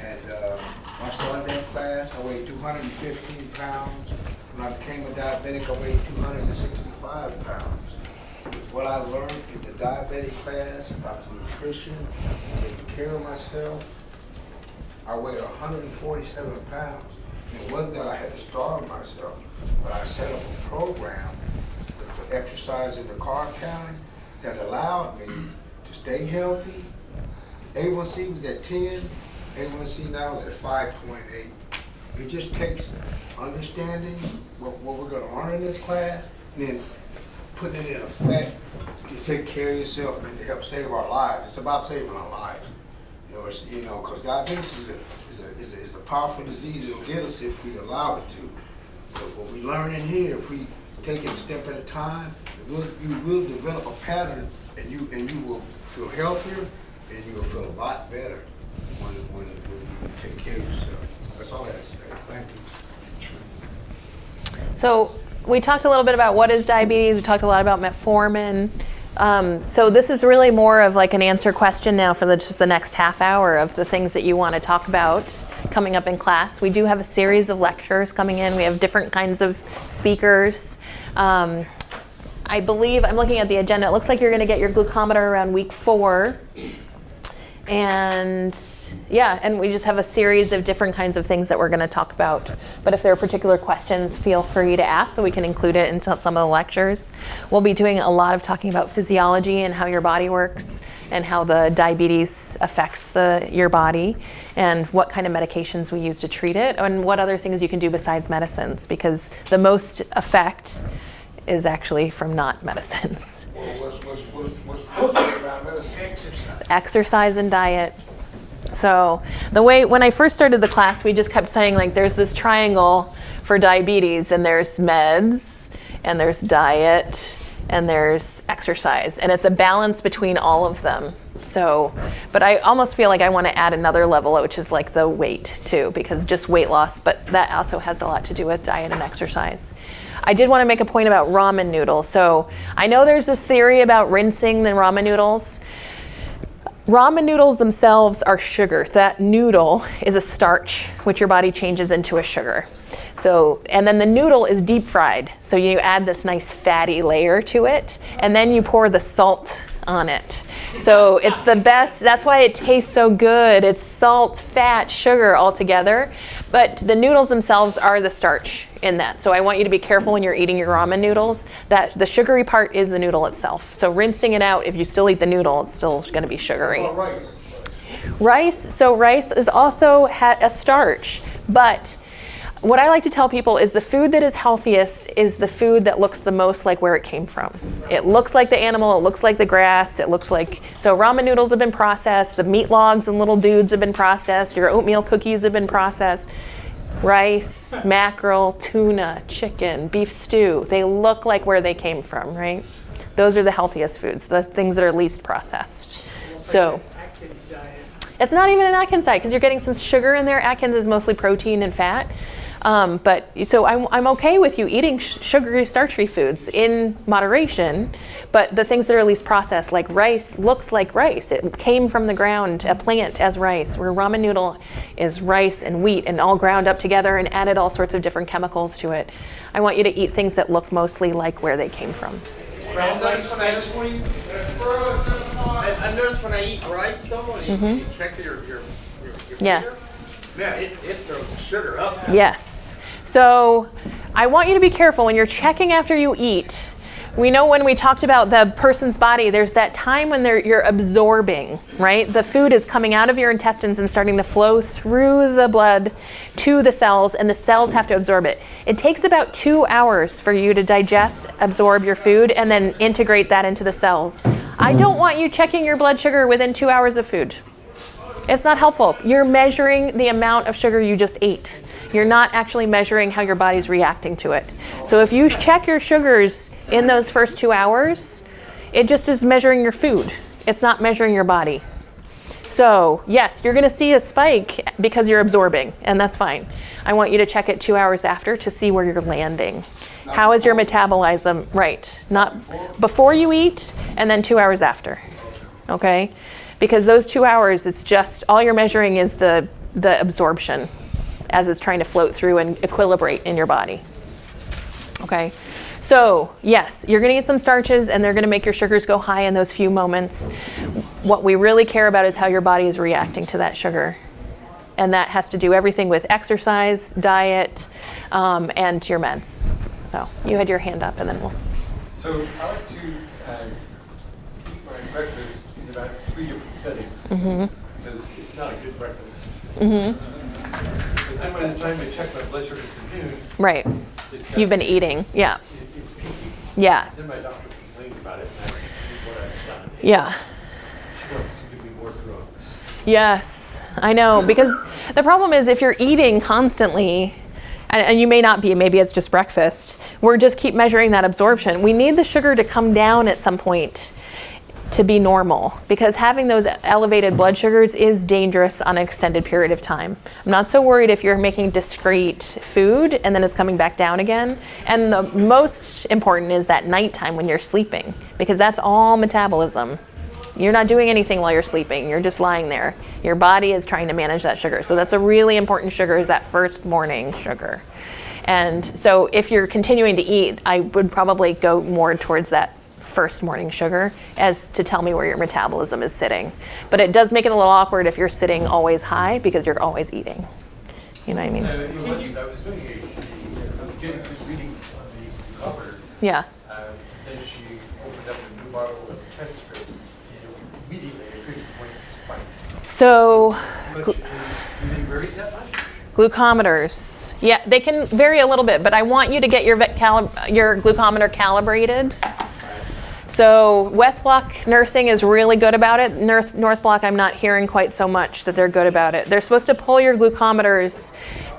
And when I started that class, I weighed 215 pounds. When I became a diabetic, I weighed 265 pounds. What I learned in the diabetic class about the nutrition, taking care of myself, I weighed 147 pounds. It wasn't that I had to starve myself, but I set up a program with the exercise in the Clark County that allowed me to stay healthy. A1C was at 10, A1C now is at 5.8. It just takes understanding what we're gonna learn in this class, and then putting it in effect to take care of yourself and to help save our lives. It's about saving our lives. Because diabetes is a powerful disease. It'll get us if we allow it to. But what we learn in here, if we take it a step at a time, you will develop a pattern, and you will feel healthier, and you will feel a lot better when you take care of yourself. That's all I have to say. Thank you. So we talked a little bit about what is diabetes. We talked a lot about metformin. So this is really more of like an answer question now for just the next half hour of the things that you want to talk about coming up in class. We do have a series of lectures coming in. We have different kinds of speakers. I believe, I'm looking at the agenda, it looks like you're going to get your glucometer around week 4. And yeah, and we just have a series of different kinds of things that we're going to talk about. But if there are particular questions, feel free to ask so we can include it into some of the lectures. We'll be doing a lot of talking about physiology and how your body works and how the diabetes affects your body and what kind of medications we use to treat it and what other things you can do besides medicines, because the most effect is actually from not medicines. What's about medicine? Exercise and diet. So when I first started the class, we just kept saying like there's this triangle for diabetes, and there's meds, and there's diet, and there's exercise, and it's a balance between all of them. So, but I almost feel like I want to add another level, which is like the weight too, because just weight loss, but that also has a lot to do with diet and exercise. I did want to make a point about ramen noodles. So I know there's this theory about rinsing the ramen noodles. Ramen noodles themselves are sugar. That noodle is a starch, which your body changes into a sugar. So, and then the noodle is deep fried. So you add this nice fatty layer to it, and then you pour the salt on it. So it's the best, that's why it tastes so good. It's salt, fat, sugar all together. But the noodles themselves are the starch in that. So I want you to be careful when you're eating your ramen noodles that the sugary part is the noodle itself. So rinsing it out, if you still eat the noodle, it's still going to be sugary. What about rice? Rice is also a starch, but what I like to tell people is the food that is healthiest is the food that looks the most like where it came from. It looks like the animal, it looks like the grass, it looks like, so ramen noodles have been processed, the meat logs and little dudes have been processed, your oatmeal cookies have been processed, rice, mackerel, tuna, chicken, beef stew, they look like where they came from, right? Those are the healthiest foods, the things that are least processed. So, it's not even an Atkins diet because you're getting some sugar in there. Atkins is mostly protein and fat. But so I'm okay with you eating sugary, starchy foods in moderation, but the things that are least processed, like rice, looks like rice. It came from the ground, a plant as rice, where ramen noodle is rice and wheat and all ground up together and added all sorts of different chemicals to it. I want you to eat things that look mostly like where they came from. I notice when I eat rice though, and you check your Yes. yeah, it throws sugar up. Yes. So I want you to be careful when you're checking after you eat. We know when we talked about the person's body, there's that time when you're absorbing, right? The food is coming out of your intestines and starting to flow through the blood to the cells, and the cells have to absorb it. It takes about 2 hours for you to digest, absorb your food, and then integrate that into the cells. I don't want you checking your blood sugar within 2 hours of food. It's not helpful. You're measuring the amount of sugar you just ate. You're not actually measuring how your body's reacting to it. So if you check your sugars in those first 2 hours, it just is measuring your food. It's not measuring your body. So yes, you're gonna see a spike because you're absorbing, and that's fine. I want you to check it 2 hours after to see where you're landing. How is your metabolism? Right, not before you eat and then 2 hours after, okay? Because those 2 hours, it's just, all you're measuring is the absorption as it's trying to float through and equilibrate in your body. Okay, so yes, you're gonna get some starches and they're gonna make your sugars go high in those few moments. What we really care about is how your body is reacting to that sugar. And that has to do everything with exercise, diet, and your meds. So you had your hand up and then we'll. So I like to eat my breakfast in about 3 different settings because it's not a good breakfast. But then when it's time to check my blood sugar at noon, right. You've been eating, yeah. It's peaky. Yeah. Then my doctor complained about it, and I did what I've done. Yeah. She wants to give me more drugs. Yes, I know. Because the problem is if you're eating constantly, and you may not be, maybe it's just breakfast, we're just keep measuring that absorption. We need the sugar to come down at some point to be normal, because having those elevated blood sugars is dangerous on an extended period of time. I'm not so worried if you're making discrete food and then it's coming back down again. And the most important is that nighttime when you're sleeping, because that's all metabolism. You're not doing anything while you're sleeping. You're just lying there. Your body is trying to manage that sugar. So that's a really important sugar, is that first morning sugar. And so if you're continuing to eat, I would probably go more towards that first morning sugar as to tell me where your metabolism is sitting. But it does make it a little awkward if you're sitting always high because you're always eating. You know what I mean? I was doing I was getting this reading on the cover. Yeah. Then she opened up a new bottle of test strips, and immediately I couldn't point the spike. So, Do they vary that much? glucometers. Yeah, they can vary a little bit, but I want you to get your glucometer calibrated. So West Block Nursing is really good about it. North Block, I'm not hearing quite so much that they're good about it. They're supposed to pull your glucometers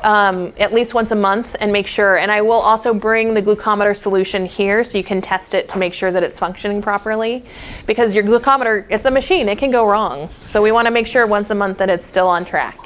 at least once a month and make sure. And I will also bring the glucometer solution here so you can test it to make sure that it's functioning properly. Because your glucometer, it's a machine, it can go wrong. So we want to make sure once a month that it's still on track.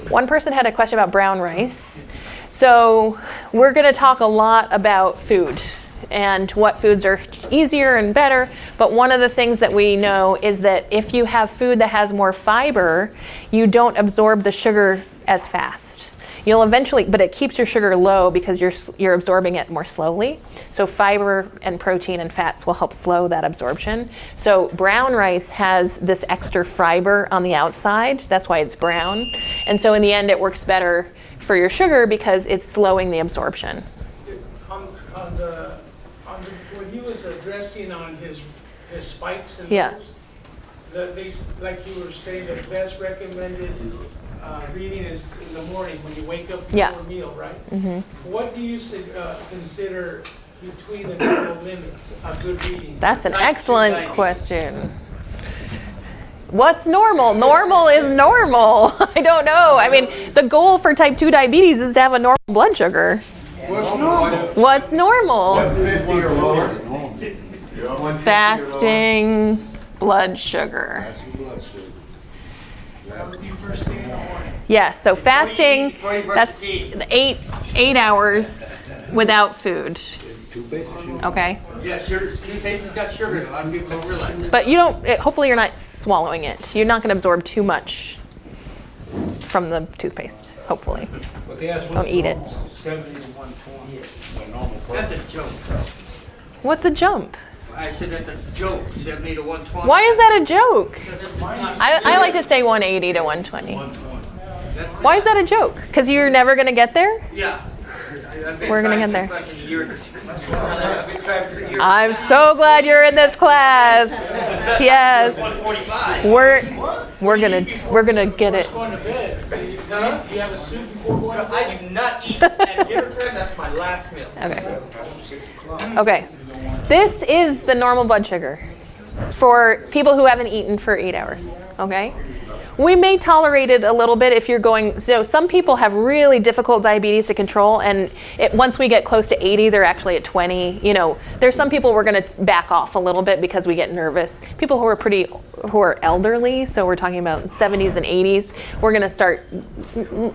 One person had a question about brown rice. So we're going to talk a lot about food and what foods are easier and better. But one of the things that we know is that if you have food that has more fiber, you don't absorb the sugar as fast. You'll eventually, but it keeps your sugar low because you're absorbing it more slowly. So fiber and protein and fats will help slow that absorption. So brown rice has this extra fiber on the outside. That's why it's brown. And so in the end, it works better for your sugar because it's slowing the absorption. When he was addressing on his spikes and Yeah. those, like you were saying, the best recommended reading is in the morning when you wake up before Yeah. meal, right? Mm-hmm. What do you consider between the normal limits of good reading? That's an Type 2 excellent diabetes. question. What's normal? Normal is normal. I don't know. I mean, the goal for type 2 diabetes is to have a normal blood sugar. What's normal? What's normal? 150 or lower. Fasting blood sugar. That would be first thing in the morning. Yeah, so fasting, before you brush that's your teeth. 8 hours without food. Okay? Yeah, sugar, toothpaste has got sugar in it. A lot of people don't realize it. But you don't, hopefully you're not swallowing it. You're not going to absorb too much from the toothpaste, hopefully. But they asked Don't eat it. 70 to 120. A normal That's a joke, bro. What's a jump? I said that's a joke, 70 to 120. Why is that a joke? Because it's just not. I like to say 180 to 120. That's- Why is that a joke? Because you're never going to get there? Yeah. We're gonna get there. there. I'm so glad you're in this class. Yes. 145. We're gonna get it. Going to bed. Do you have a soup before going to bed? I do not eat at dinner time. That's my last meal. Okay. Okay. This is the normal blood sugar for people who haven't eaten for 8 hours. Okay. We may tolerate it a little bit if you're going, so some people have really difficult diabetes to control, and once we get close to 80, they're actually at 20. You know, there's some people we're gonna back off a little bit because we get nervous. People who are elderly, so we're talking about 70s and 80s, we're gonna start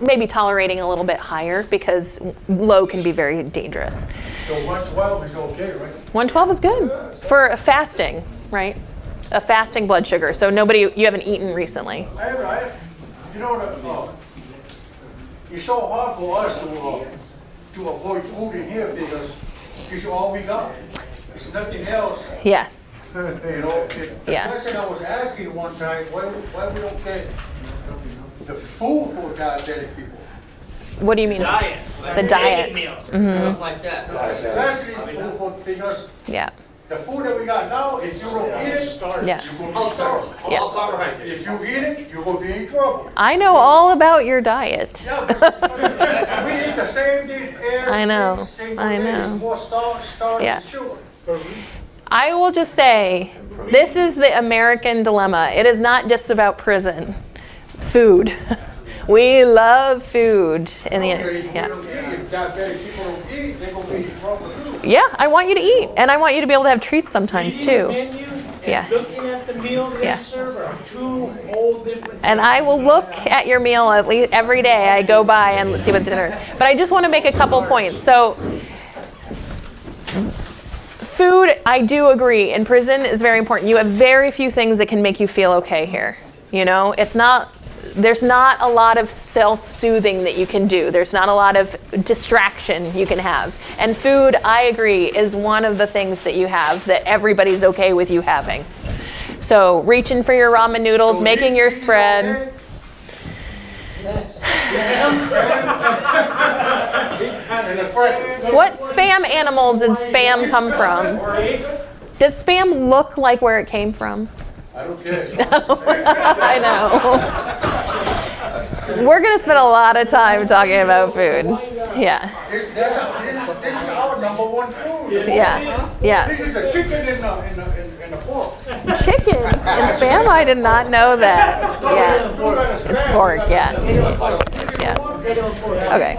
maybe tolerating a little bit higher because low can be very dangerous. So 112 is okay, right? 112 is good for a fasting, right? A fasting blood sugar. So you haven't eaten recently. You know, it's so hard for us to avoid food in here because it's all we got. It's nothing else. Yes. You know, the Yes. question I was asking one time, why we don't get the food for diabetic people? What do you mean? Diet. The diet. Meals, Mhm. something like that. Especially food for, because Yeah. the food that we got now, if you don't eat it, Yeah. you're gonna be starving. Yeah. If you eat it, you're gonna be in trouble. I know all about your diet. Yeah, but we eat the same thing every I know, single I day. know. It's more starch Yeah. and sugar. I will just say, this is the American dilemma. It is not just about prison. Food. We love food. In the end. If Yeah. you don't eat, if diabetic people don't eat, they're gonna be in trouble too. Yeah, I want you to eat, and I want you to be able to have treats sometimes too. Yeah. Looking at the meal they Yeah. serve are two whole different. And I will look at your meal at least every day. I go by and see what dinner is. But I just want to make a couple points. So, food, I do agree, in prison is very important. You have very few things that can make you feel okay here. You know, there's not a lot of self-soothing that you can do. There's not a lot of distraction you can have. And food, I agree, is one of the things that you have that everybody's okay with you having. So reaching for your ramen noodles, making your spread. What spam animal did spam come from? Does spam look like where it came from? I don't care. I know. We're going to spend a lot of time talking about food. Yeah. This is our number one food. Yeah. Yeah. This is a chicken in the pork. Chicken and spam? I did not know that. Yeah. It's pork, yeah. Yeah. Okay.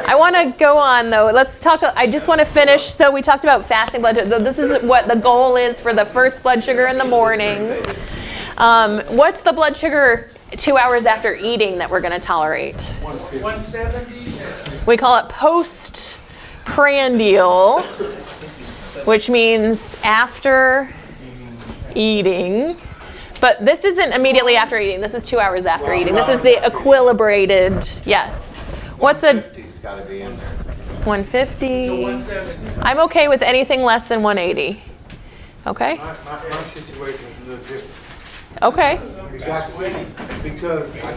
I want to go on though. Let's talk. I just want to finish. So we talked about fasting blood sugar. This is what the goal is for the first blood sugar in the morning. What's the blood sugar 2 hours after eating that we're going to tolerate? 170. We call it postprandial, which means after eating. But this isn't immediately after eating. This is 2 hours after eating. This is the equilibrated. Yes. What's a 150? To 170. I'm okay with anything less than 180. Okay? My situation is a little different. Okay. Because I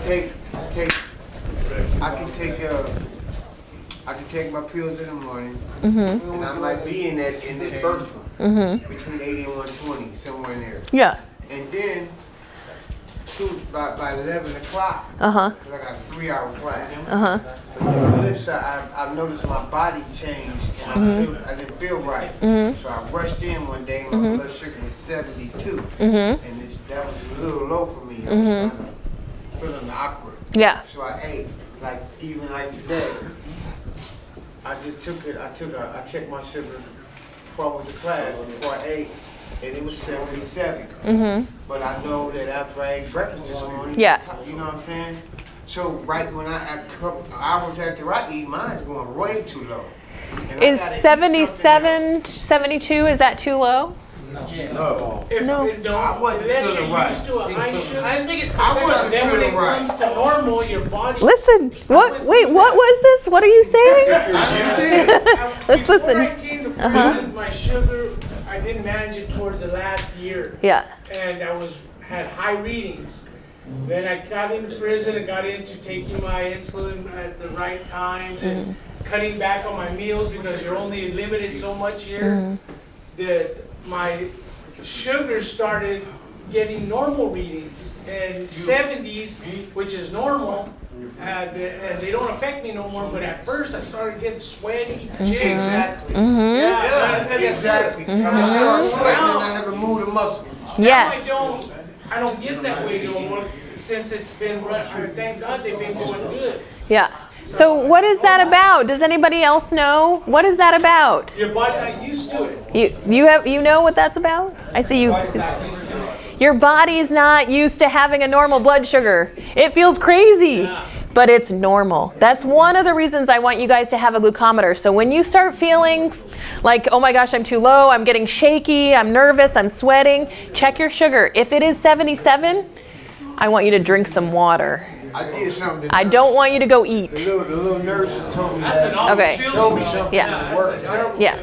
can take my pills in the morning, and I might be in the first one, between 80 and 120, somewhere in there. Yeah. And then, by 11 o'clock, Uh-huh. because I got a 3-hour class. Uh-huh. But on the flip side, I've noticed my body changed, and I didn't feel right. So I rushed in one day, my blood sugar was 72, and that was a little low for me. I was kind of feeling awkward. Yeah. So I ate, even like today. I just took it. I checked my sugar before I went to class, before I ate, and it was 77. But I know that after I ate breakfast this morning, Yeah. you know what I'm saying? So right when a couple hours after I eat, mine's going way too low. And I Is gotta eat 77, 72, is that too low? No. No. I wasn't Unless feeling you're right. used to a high sugar. I think it's I wasn't Then when feeling it right. comes to normal, your body. Listen. What? Wait, what was this? What are you saying? Let's listen. Before I came to prison, my sugar, I didn't manage it towards the last year. Yeah. And I had high readings. Then I got into prison and got into taking my insulin at the right times and cutting back on my meals because you're only limited so much here. That my sugar started getting normal readings and 70s, which is normal, and they don't affect me no more. But at first, I started getting sweaty, jitters. Exactly. Yeah, Exactly. Just start sweating and I have a mood of muscle. Now Yes. I don't get that way no more since it's been run. Thank God they've been going good. Yeah. So what is that about? Does anybody else know? What is that about? Your body not used to it. You know what that's about? I see you. Your body's not used to having a normal blood sugar. It feels crazy, but it's normal. That's one of the reasons I want you guys to have a glucometer. So when you start feeling like, oh my gosh, I'm too low, I'm getting shaky, I'm nervous, I'm sweating, check your sugar. If it is 77, I want you to drink some water. I did something. I don't want you to go eat. The little nurse told me that. Okay. Told me something Yeah. that worked. Yeah.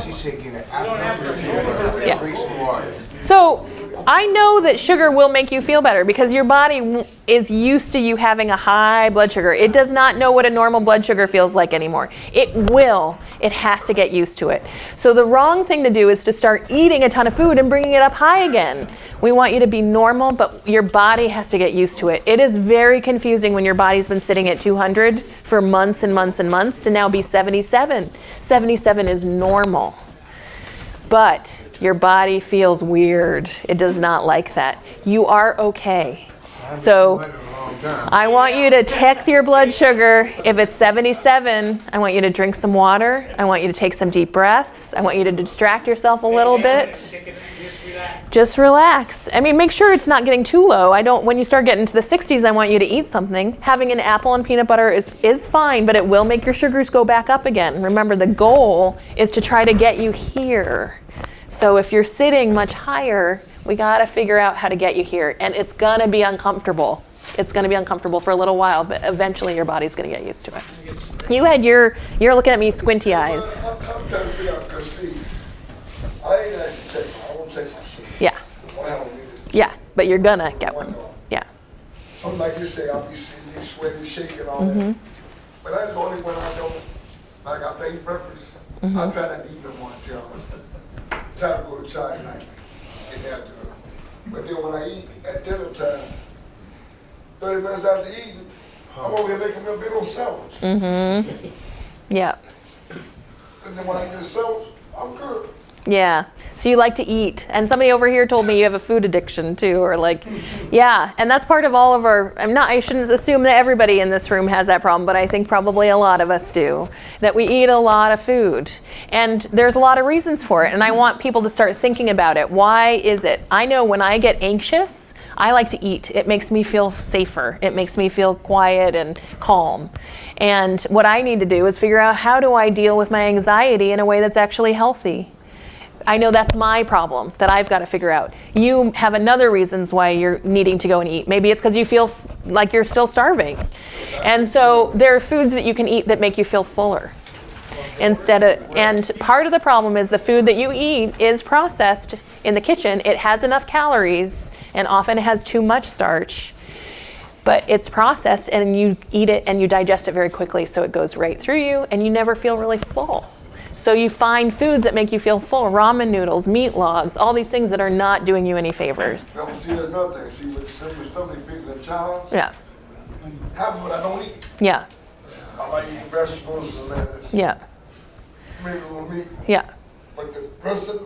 She said, get an apple juice and drink some water. So I know that sugar will make you feel better because your body is used to you having a high blood sugar. It does not know what a normal blood sugar feels like anymore. It will. It has to get used to it. So the wrong thing to do is to start eating a ton of food and bringing it up high again. We want you to be normal, but your body has to get used to it. It is very confusing when your body's been sitting at 200 for months and months and months to now be 77. 77 is normal. But your body feels weird. It does not like that. You are okay. So I want you to check your blood sugar. If it's 77, I want you to drink some water. I want you to take some deep breaths. I want you to distract yourself a little bit. Just relax. I mean, make sure it's not getting too low. When you start getting to the 60s, I want you to eat something. Having an apple and peanut butter is fine, but it will make your sugars go back up again. Remember, the goal is to try to get you here. So if you're sitting much higher, we got to figure out how to get you here. And it's going to be uncomfortable. It's going to be uncomfortable for a little while, but eventually your body's going to get used to it. You're looking at me squinty eyes. I'm trying to figure out, because see, I ain't actually take I won't take my shit. Yeah. Yeah, but you're going to get one. Yeah. Something like you say, I'll be sitting there sweating, shaking, all that. But that's the only when I don't, like I eat breakfast. I try not to eat no more until time to go to chai tonight. Get that to her. But then when I eat at dinner time, 30 minutes after eating, I'm over here making me a big old sandwich. Yeah. And then when I eat the sandwich, I'm good. Yeah. So you like to eat. And somebody over here told me you have a food addiction too, or like, yeah. And that's part of all of our, I shouldn't assume that everybody in this room has that problem, but I think probably a lot of us do. That we eat a lot of food. And there's a lot of reasons for it. And I want people to start thinking about it. Why is it? I know when I get anxious, I like to eat. It makes me feel safer. It makes me feel quiet and calm. And what I need to do is figure out, how do I deal with my anxiety in a way that's actually healthy? I know that's my problem that I've got to figure out. You have another reasons why you're needing to go and eat. Maybe it's because you feel like you're still starving. And so there are foods that you can eat that make you feel fuller. And part of the problem is the food that you eat is processed in the kitchen. It has enough calories and often it has too much starch. But it's processed and you eat it and you digest it very quickly, so it goes right through you and you never feel really full. So you find foods that make you feel full, ramen noodles, meat logs, all these things that are not doing you any favors. Now, see, there's another thing. See, with stomach feeding a child, Yeah. half of it I don't eat. Yeah. I like eating vegetables and lettuce. Yeah. Maybe a little meat. Yeah. But the rest of it,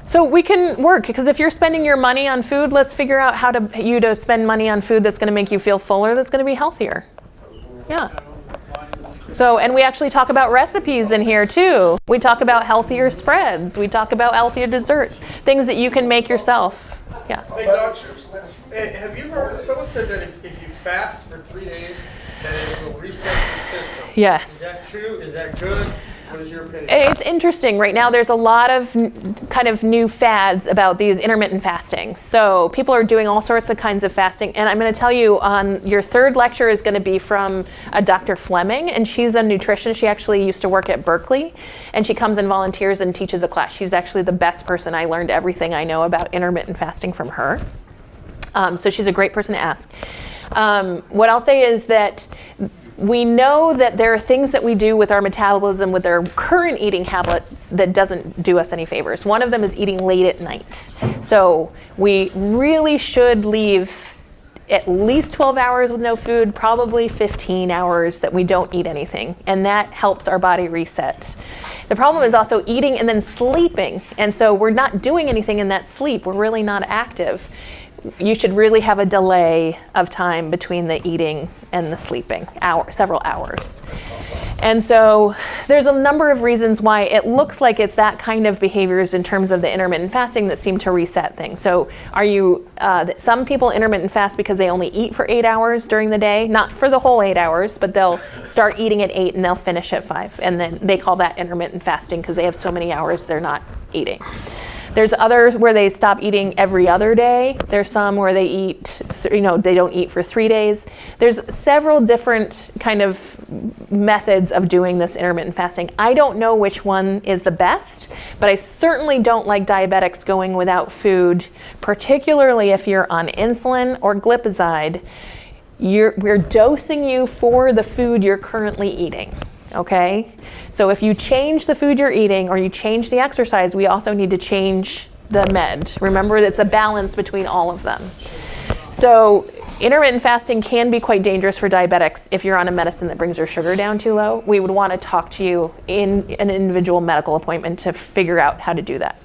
So we can work, because if you're spending your money on food, let's figure out how to spend money on food that's going to make you feel fuller, that's going to be healthier. Yeah. So, and we actually talk about recipes in here too. We talk about healthier spreads. We talk about healthier desserts, things that you can make yourself. Yeah. Hey, Doc, have you heard, someone said that if you fast for 3 days, that it will reset the system. Yes. Is that true? Is that good? What is your opinion? It's interesting. Right now there's a lot of kind of new fads about these intermittent fasting. So people are doing all sorts of kinds of fasting. And I'm going to tell you, on your third lecture is going to be from a Dr. Fleming, and she's a nutritionist. She actually used to work at Berkeley, and she comes and volunteers and teaches a class. She's actually the best person. I learned everything I know about intermittent fasting from her. So she's a great person to ask. What I'll say is that we know that there are things that we do with our metabolism, with our current eating habits, that doesn't do us any favors. One of them is eating late at night. So we really should leave at least 12 hours with no food, probably 15 hours that we don't eat anything. And that helps our body reset. The problem is also eating and then sleeping. And so we're not doing anything in that sleep. We're really not active. You should really have a delay of time between the eating and the sleeping, several hours. And so there's a number of reasons why it looks like it's that kind of behaviors in terms of the intermittent fasting that seem to reset things. So some people intermittent fast because they only eat for 8 hours during the day, not for the whole 8 hours, but they'll start eating at 8 and they'll finish at 5. And then they call that intermittent fasting because they have so many hours they're not eating. There's others where they stop eating every other day. There's some where they eat, they don't eat for 3 days. There's several different kind of methods of doing this intermittent fasting. I don't know which one is the best, but I certainly don't like diabetics going without food, particularly if you're on insulin or glipizide. We're dosing you for the food you're currently eating. Okay, so if you change the food you're eating or you change the exercise, we also need to change the med. Remember, it's a balance between all of them. So intermittent fasting can be quite dangerous for diabetics if you're on a medicine that brings your sugar down too low. We would want to talk to you in an individual medical appointment to figure out how to do that.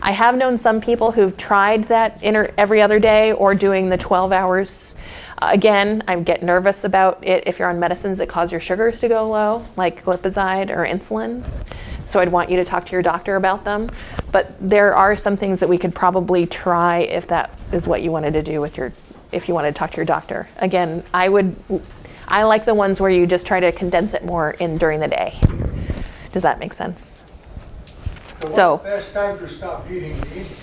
I have known some people who've tried that every other day or doing the 12 hours. Again, I get nervous about it if you're on medicines that cause your sugars to go low, like glipizide or insulins. So I'd want you to talk to your doctor about them. But there are some things that we could probably try if that is what you wanted to do with if you wanted to talk to your doctor. Again, I like the ones where you just try to condense it more during the day. Does that make sense? So what's the best time to stop eating in the evening?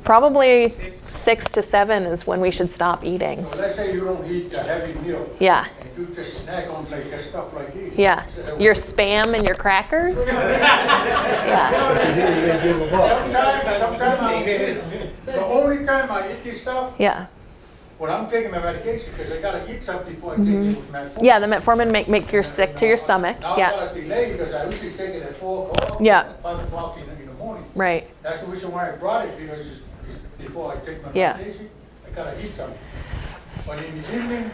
Probably 6 to 7 is when we should stop eating. So let's say you don't eat a heavy meal. Yeah. And you just snack on like stuff like this. Yeah. Your Spam and your crackers? Yeah. Sometimes the only time I eat this stuff, Yeah. when I'm taking my medication, because I gotta eat something before I take it with metformin. Yeah, the metformin make you sick to your stomach. Now I Yeah. gotta delay because I usually take it at 4 o'clock. Yeah. At 5 o'clock in the morning. Right. That's the reason why I brought it, because it's before I take my Yeah. medication, I gotta eat something. But in the evening,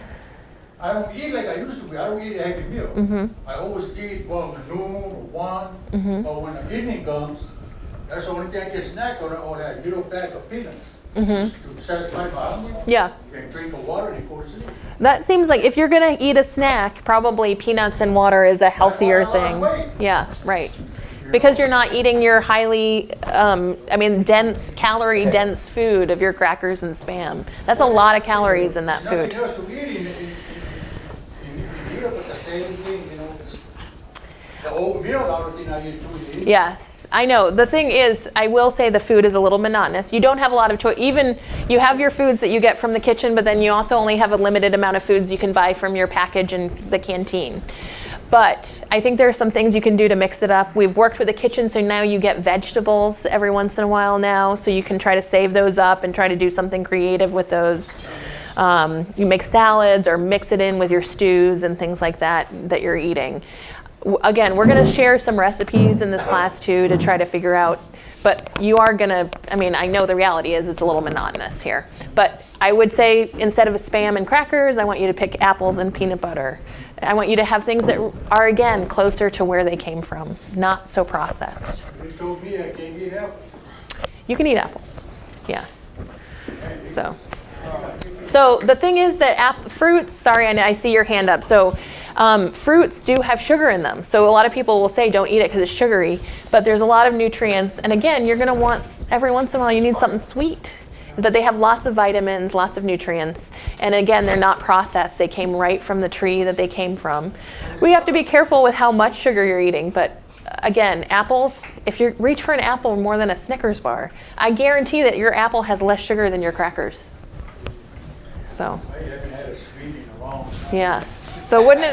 I don't eat like I used to be. I don't eat a heavy meal. Mm-hmm. I always eat noon or 1. But when the evening comes, that's the only thing I can snack on, or that little bag of peanuts. Just to satisfy my hunger. Yeah. And drink of water and go to sleep. That seems like if you're gonna eat a snack, probably peanuts and water is a healthier That's why I thing. lost weight. Yeah, right. Because you're not eating your highly, calorie-dense food of your crackers and Spam. That's a lot of calories in that food. Nothing else to eat in here but the same thing, the oatmeal, the other thing I eat too. Yes, I know. The thing is, I will say the food is a little monotonous. You don't have a lot of choice. Even you have your foods that you get from the kitchen, but then you also only have a limited amount of foods you can buy from your package in the canteen. But I think there are some things you can do to mix it up. We've worked with the kitchen, so now you get vegetables every once in a while now, so you can try to save those up and try to do something creative with those. You make salads or mix it in with your stews and things like that you're eating. Again, we're going to share some recipes in this class too to try to figure out, but you are going to, I know the reality is it's a little monotonous here. But I would say instead of a Spam and crackers, I want you to pick apples and peanut butter. I want you to have things that are, again, closer to where they came from, not so processed. You told me I can't eat apples. You can eat apples, yeah. So the thing is that fruits, sorry, I see your hand up. So fruits do have sugar in them. So a lot of people will say don't eat it because it's sugary, but there's a lot of nutrients. And again, you're gonna want, every once in a while, you need something sweet. But they have lots of vitamins, lots of nutrients. And again, they're not processed. They came right from the tree that they came from. We have to be careful with how much sugar you're eating. But again, apples, if you reach for an apple more than a Snickers bar, I guarantee that your apple has less sugar than your crackers. So, I haven't had a sweetie in a long time. yeah. So wouldn't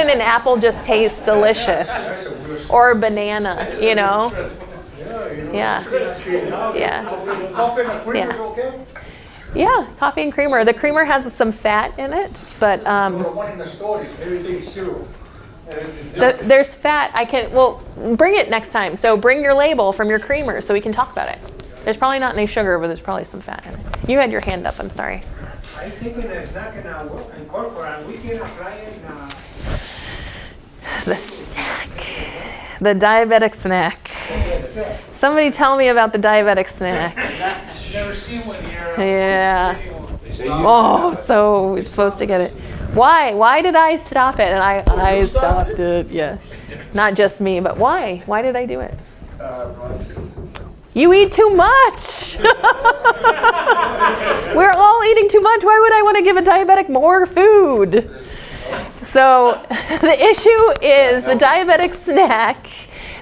an apple just taste delicious? Or a banana, you know? Yeah. Yeah. Coffee and cream is okay? Yeah, coffee and creamer. The creamer has some fat in it, but The one in the store is everything's zero. there's fat. Bring it next time. So bring your label from your creamer so we can talk about it. There's probably not any sugar, but there's probably some fat in it. You had your hand up, I'm sorry. I think in a snack and corporate, we can apply it The snack. The diabetic snack. Somebody tell me about the diabetic snack. Never seen one here. Yeah. Oh, so we're supposed to get it. Why? Why did I stop it? And I stopped it, yeah. Not just me, but why? Why did I do it? You eat too much. We're all eating too much. Why would I want to give a diabetic more food? So the issue is the diabetic snack.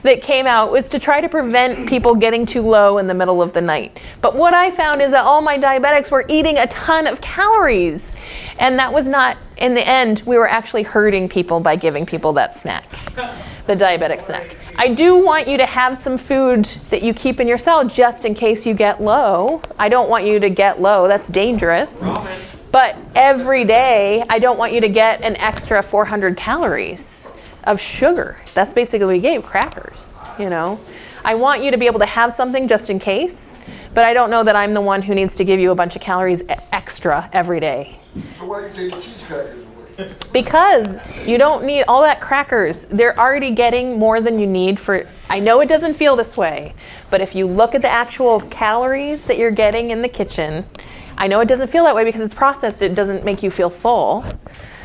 that came out was to try to prevent people getting too low in the middle of the night. But what I found is that all my diabetics were eating a ton of calories. And that was not, in the end, we were actually hurting people by giving people that snack, the diabetic snack. I do want you to have some food that you keep in your cell just in case you get low. I don't want you to get low, that's dangerous. But every day, I don't want you to get an extra 400 calories of sugar. That's basically what we gave, crackers, you know. I want you to be able to have something just in case, but I don't know that I'm the one who needs to give you a bunch of calories extra every day. So why you take the cheese crackers away? Because you don't need all that crackers. They're already getting more than you need for, I know it doesn't feel this way, but if you look at the actual calories that you're getting in the kitchen, I know it doesn't feel that way because it's processed, it doesn't make you feel full,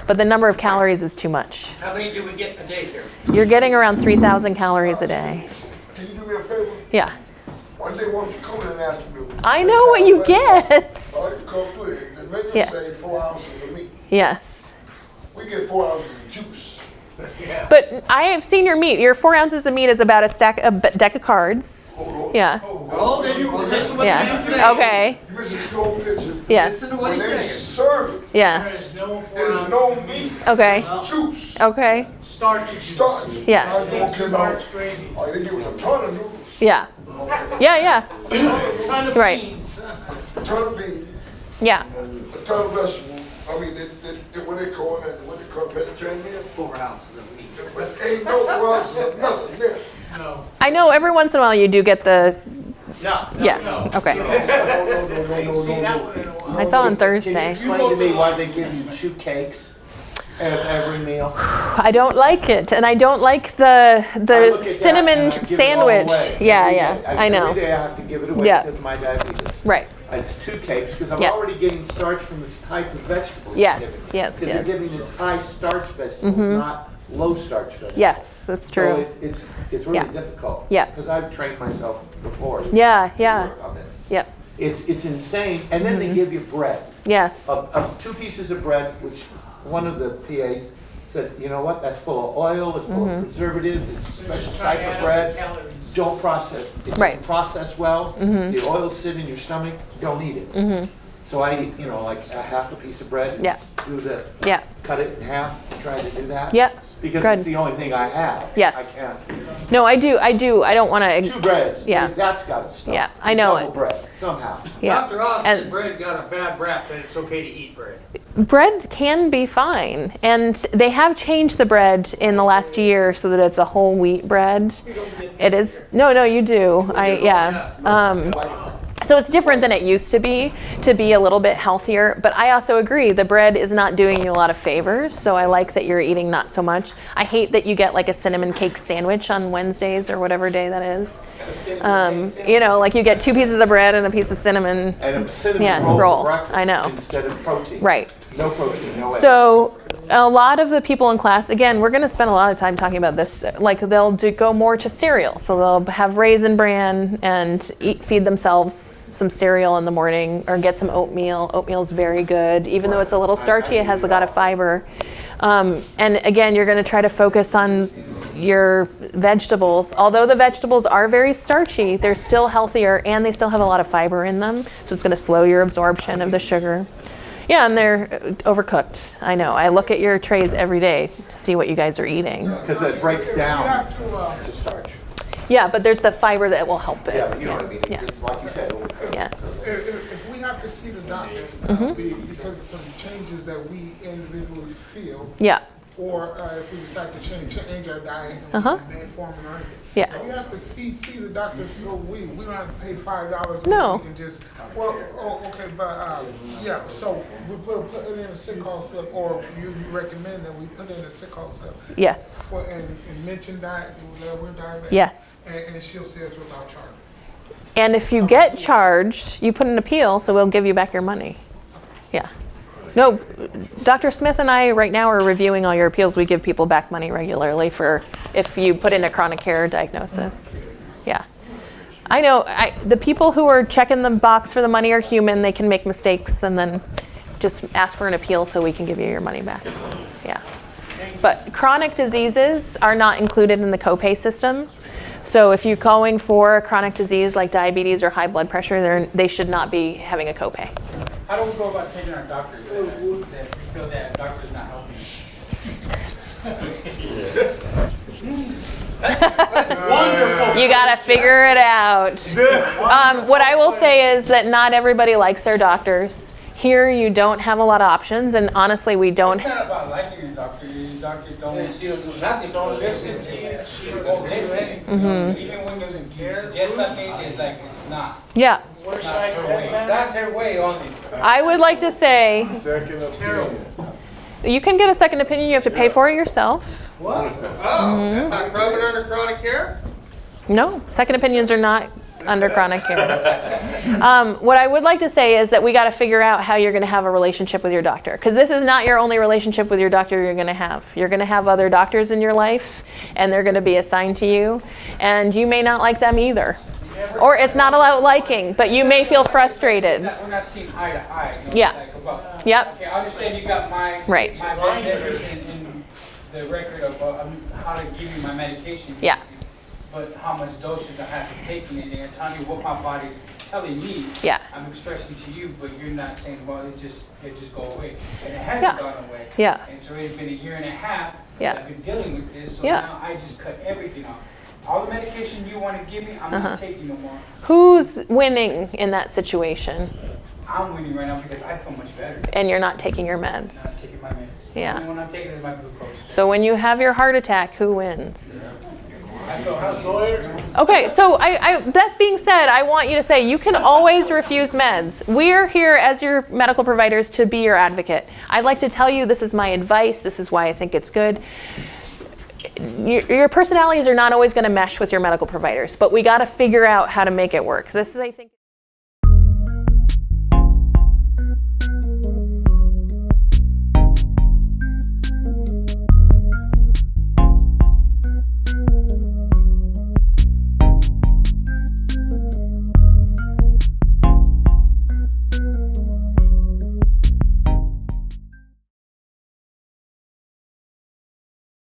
but the number of calories is too much. How many do we get a day here? You're getting around 3,000 calories a day. Can you do me a favor? Yeah. One day, why don't you come in and ask me? I know what you get. I can come through it. The menu Yeah. say 4 ounces of meat. Yes. We get 4 ounces of juice. But I have seen your meat. Your 4 ounces of meat is about a deck of cards. Yeah. Oh, then you listen to what Yeah. the man Okay. You listen to the old picture. Yes. Listen to what When he's they saying. serve it, Yeah. There's no there's no meat. Okay. Juice. Okay. starch. Starch. Yeah. I don't care about. Starch gravy. Oh, they give us a ton of noodles. Yeah. Yeah, yeah. Ton of Right. beans. A ton of beef. Yeah. A ton of vegetables. I mean, what they call it, what they call vegetarian meal. 4 ounces of meat. But ain't no 4 ounces of nothing there. No. I know every once in a while you do get the, No. yeah, okay. See that one in a while. I saw on Can you Thursday. explain to me why they give you 2 cakes at every meal? I don't like it, and I don't like the I look at that cinnamon and I give it all sandwich. away. Yeah, Every yeah, day. I know. Every day I have to give it away Yeah. because of my diabetes. Right. It's 2 cakes because I'm Yeah. already getting starch from this type of vegetables. Yes, they're giving. yes, Because yes. they're giving us high starch vegetables, not low starch vegetables. Yes, that's So true. it's really Yeah. difficult. Yeah. Because I've trained myself before. Yeah, to yeah. work on this. Yep. It's insane. And then they give you bread. Yes. 2 pieces of bread, which one of the PAs said, you know what, that's full of oil, it's full of preservatives, it's a special Just try type to of add bread. up the calories. Don't process it. It Right. doesn't process well. The oils sit in your stomach, don't eat it. So I eat, like a half a piece of bread. Yeah. Do this. Yeah. Cut it in half, try to do that. Yep. Because Good. it's the only thing I have. Yes. I can't. No, I do. I don't want 2 to. breads. Yeah. That's gotta stop. Yeah, I know Double it. bread, somehow. Yeah. Dr. Oz And- said bread got a bad rap that it's okay to eat bread. Bread can be fine, and they have changed the bread in the last year so that it's a whole wheat bread. It is no, you do. So it's different than it used to be a little bit healthier. But I also agree the bread is not doing you a lot of favors. So I like that you're eating not so much. I hate that you get like a cinnamon cake sandwich on Wednesdays or whatever day that is. Like you get 2 pieces of bread and a piece of cinnamon. And a cinnamon Yeah, roll, roll. for breakfast I know. instead of protein. Right. No protein, no eggs. So a lot of the people in class, again, we're going to spend a lot of time talking about this. Like they'll go more to cereal. So they'll have Raisin Bran and feed themselves some cereal in the morning or get some oatmeal. Oatmeal's very good. Even though it's a little starchy, it has a lot of fiber. And again, you're going to try to focus on your vegetables. Although the vegetables are very starchy, they're still healthier and they still have a lot of fiber in them. So it's going to slow your absorption of the sugar. Yeah, and they're overcooked. I know. I look at your trays every day to see what you guys are eating. Because it breaks down have to starch. Yeah, but there's the fiber that will help it. Yeah, but you know what I mean. Yeah. It's like you said, overcooked. Yeah. So If we have to see the doctor because of some changes that we individually feel, Yeah. or if we decide to change our diet and metformin or anything, Yeah. we have to see the doctor. So we don't have to pay $5. No. We can just okay, but yeah. So we put it in a sick call slip, or you recommend that we put it in a sick call slip. Yes. And mention that we're diabetic. Yes. And she'll say it's without charge. And if you get charged, you put an appeal, so we'll give you back your money. Yeah. No, Dr. Smith and I right now are reviewing all your appeals. We give people back money regularly for if you put in a chronic care diagnosis. Yeah. I know the people who are checking the box for the money are human. They can make mistakes and then just ask for an appeal so we can give you your money back. Yeah. But chronic diseases are not included in the copay system. So if you're going for a chronic disease like diabetes or high blood pressure, they should not be having a copay. How do we go about telling our doctors that we feel that doctor's not helping us? Wonderful. You gotta figure it out. What I will say is that not everybody likes their doctors. Here you don't have a lot of options, and honestly we don't. It's not about liking your doctor. Your doctor don't listen to you. She won't listen. Even when you suggest something, it's like it's not. Yeah. That's her way only. I would like to say you can get a second opinion. You have to pay for it yourself. What? Oh, that's not covered under chronic care? No, second opinions are not under chronic care. What I would like to say is that we got to figure out how you're going to have a relationship with your doctor, because this is not your only relationship with your doctor you're going to have. You're going to have other doctors in your life, and they're going to be assigned to you, and you may not like them either. Or it's not about liking, but you may feel frustrated. We're not seeing eye to eye. You know, Yeah. like about, Yep. Okay, I understand you got my Right. my best interest in the record of how to give you my medication. Yeah. But how much dosage I have to take in it, and telling me what my body's telling me. Yeah. I'm expressing to you, but you're not saying, well, it just go away. And it hasn't Yeah. gone away. Yeah. And it's already been a year and a half Yeah. that I've been dealing with this, so Yeah. now I just cut everything off. All the medication you want to give me, I'm not taking no more. Who's winning in that situation? I'm winning right now because I feel much better. And you're not taking your I'm meds. not taking my meds. Yeah. The only one I'm taking is my glucose. So when you have your heart attack, who wins? I feel healthy. Okay, so that being said, I want you to say you can always refuse meds. We're here as your medical providers to be your advocate. I'd like to tell you this is my advice. This is why I think it's good. Your personalities are not always going to mesh with your medical providers, but we got to figure out how to make it work. This is, I think.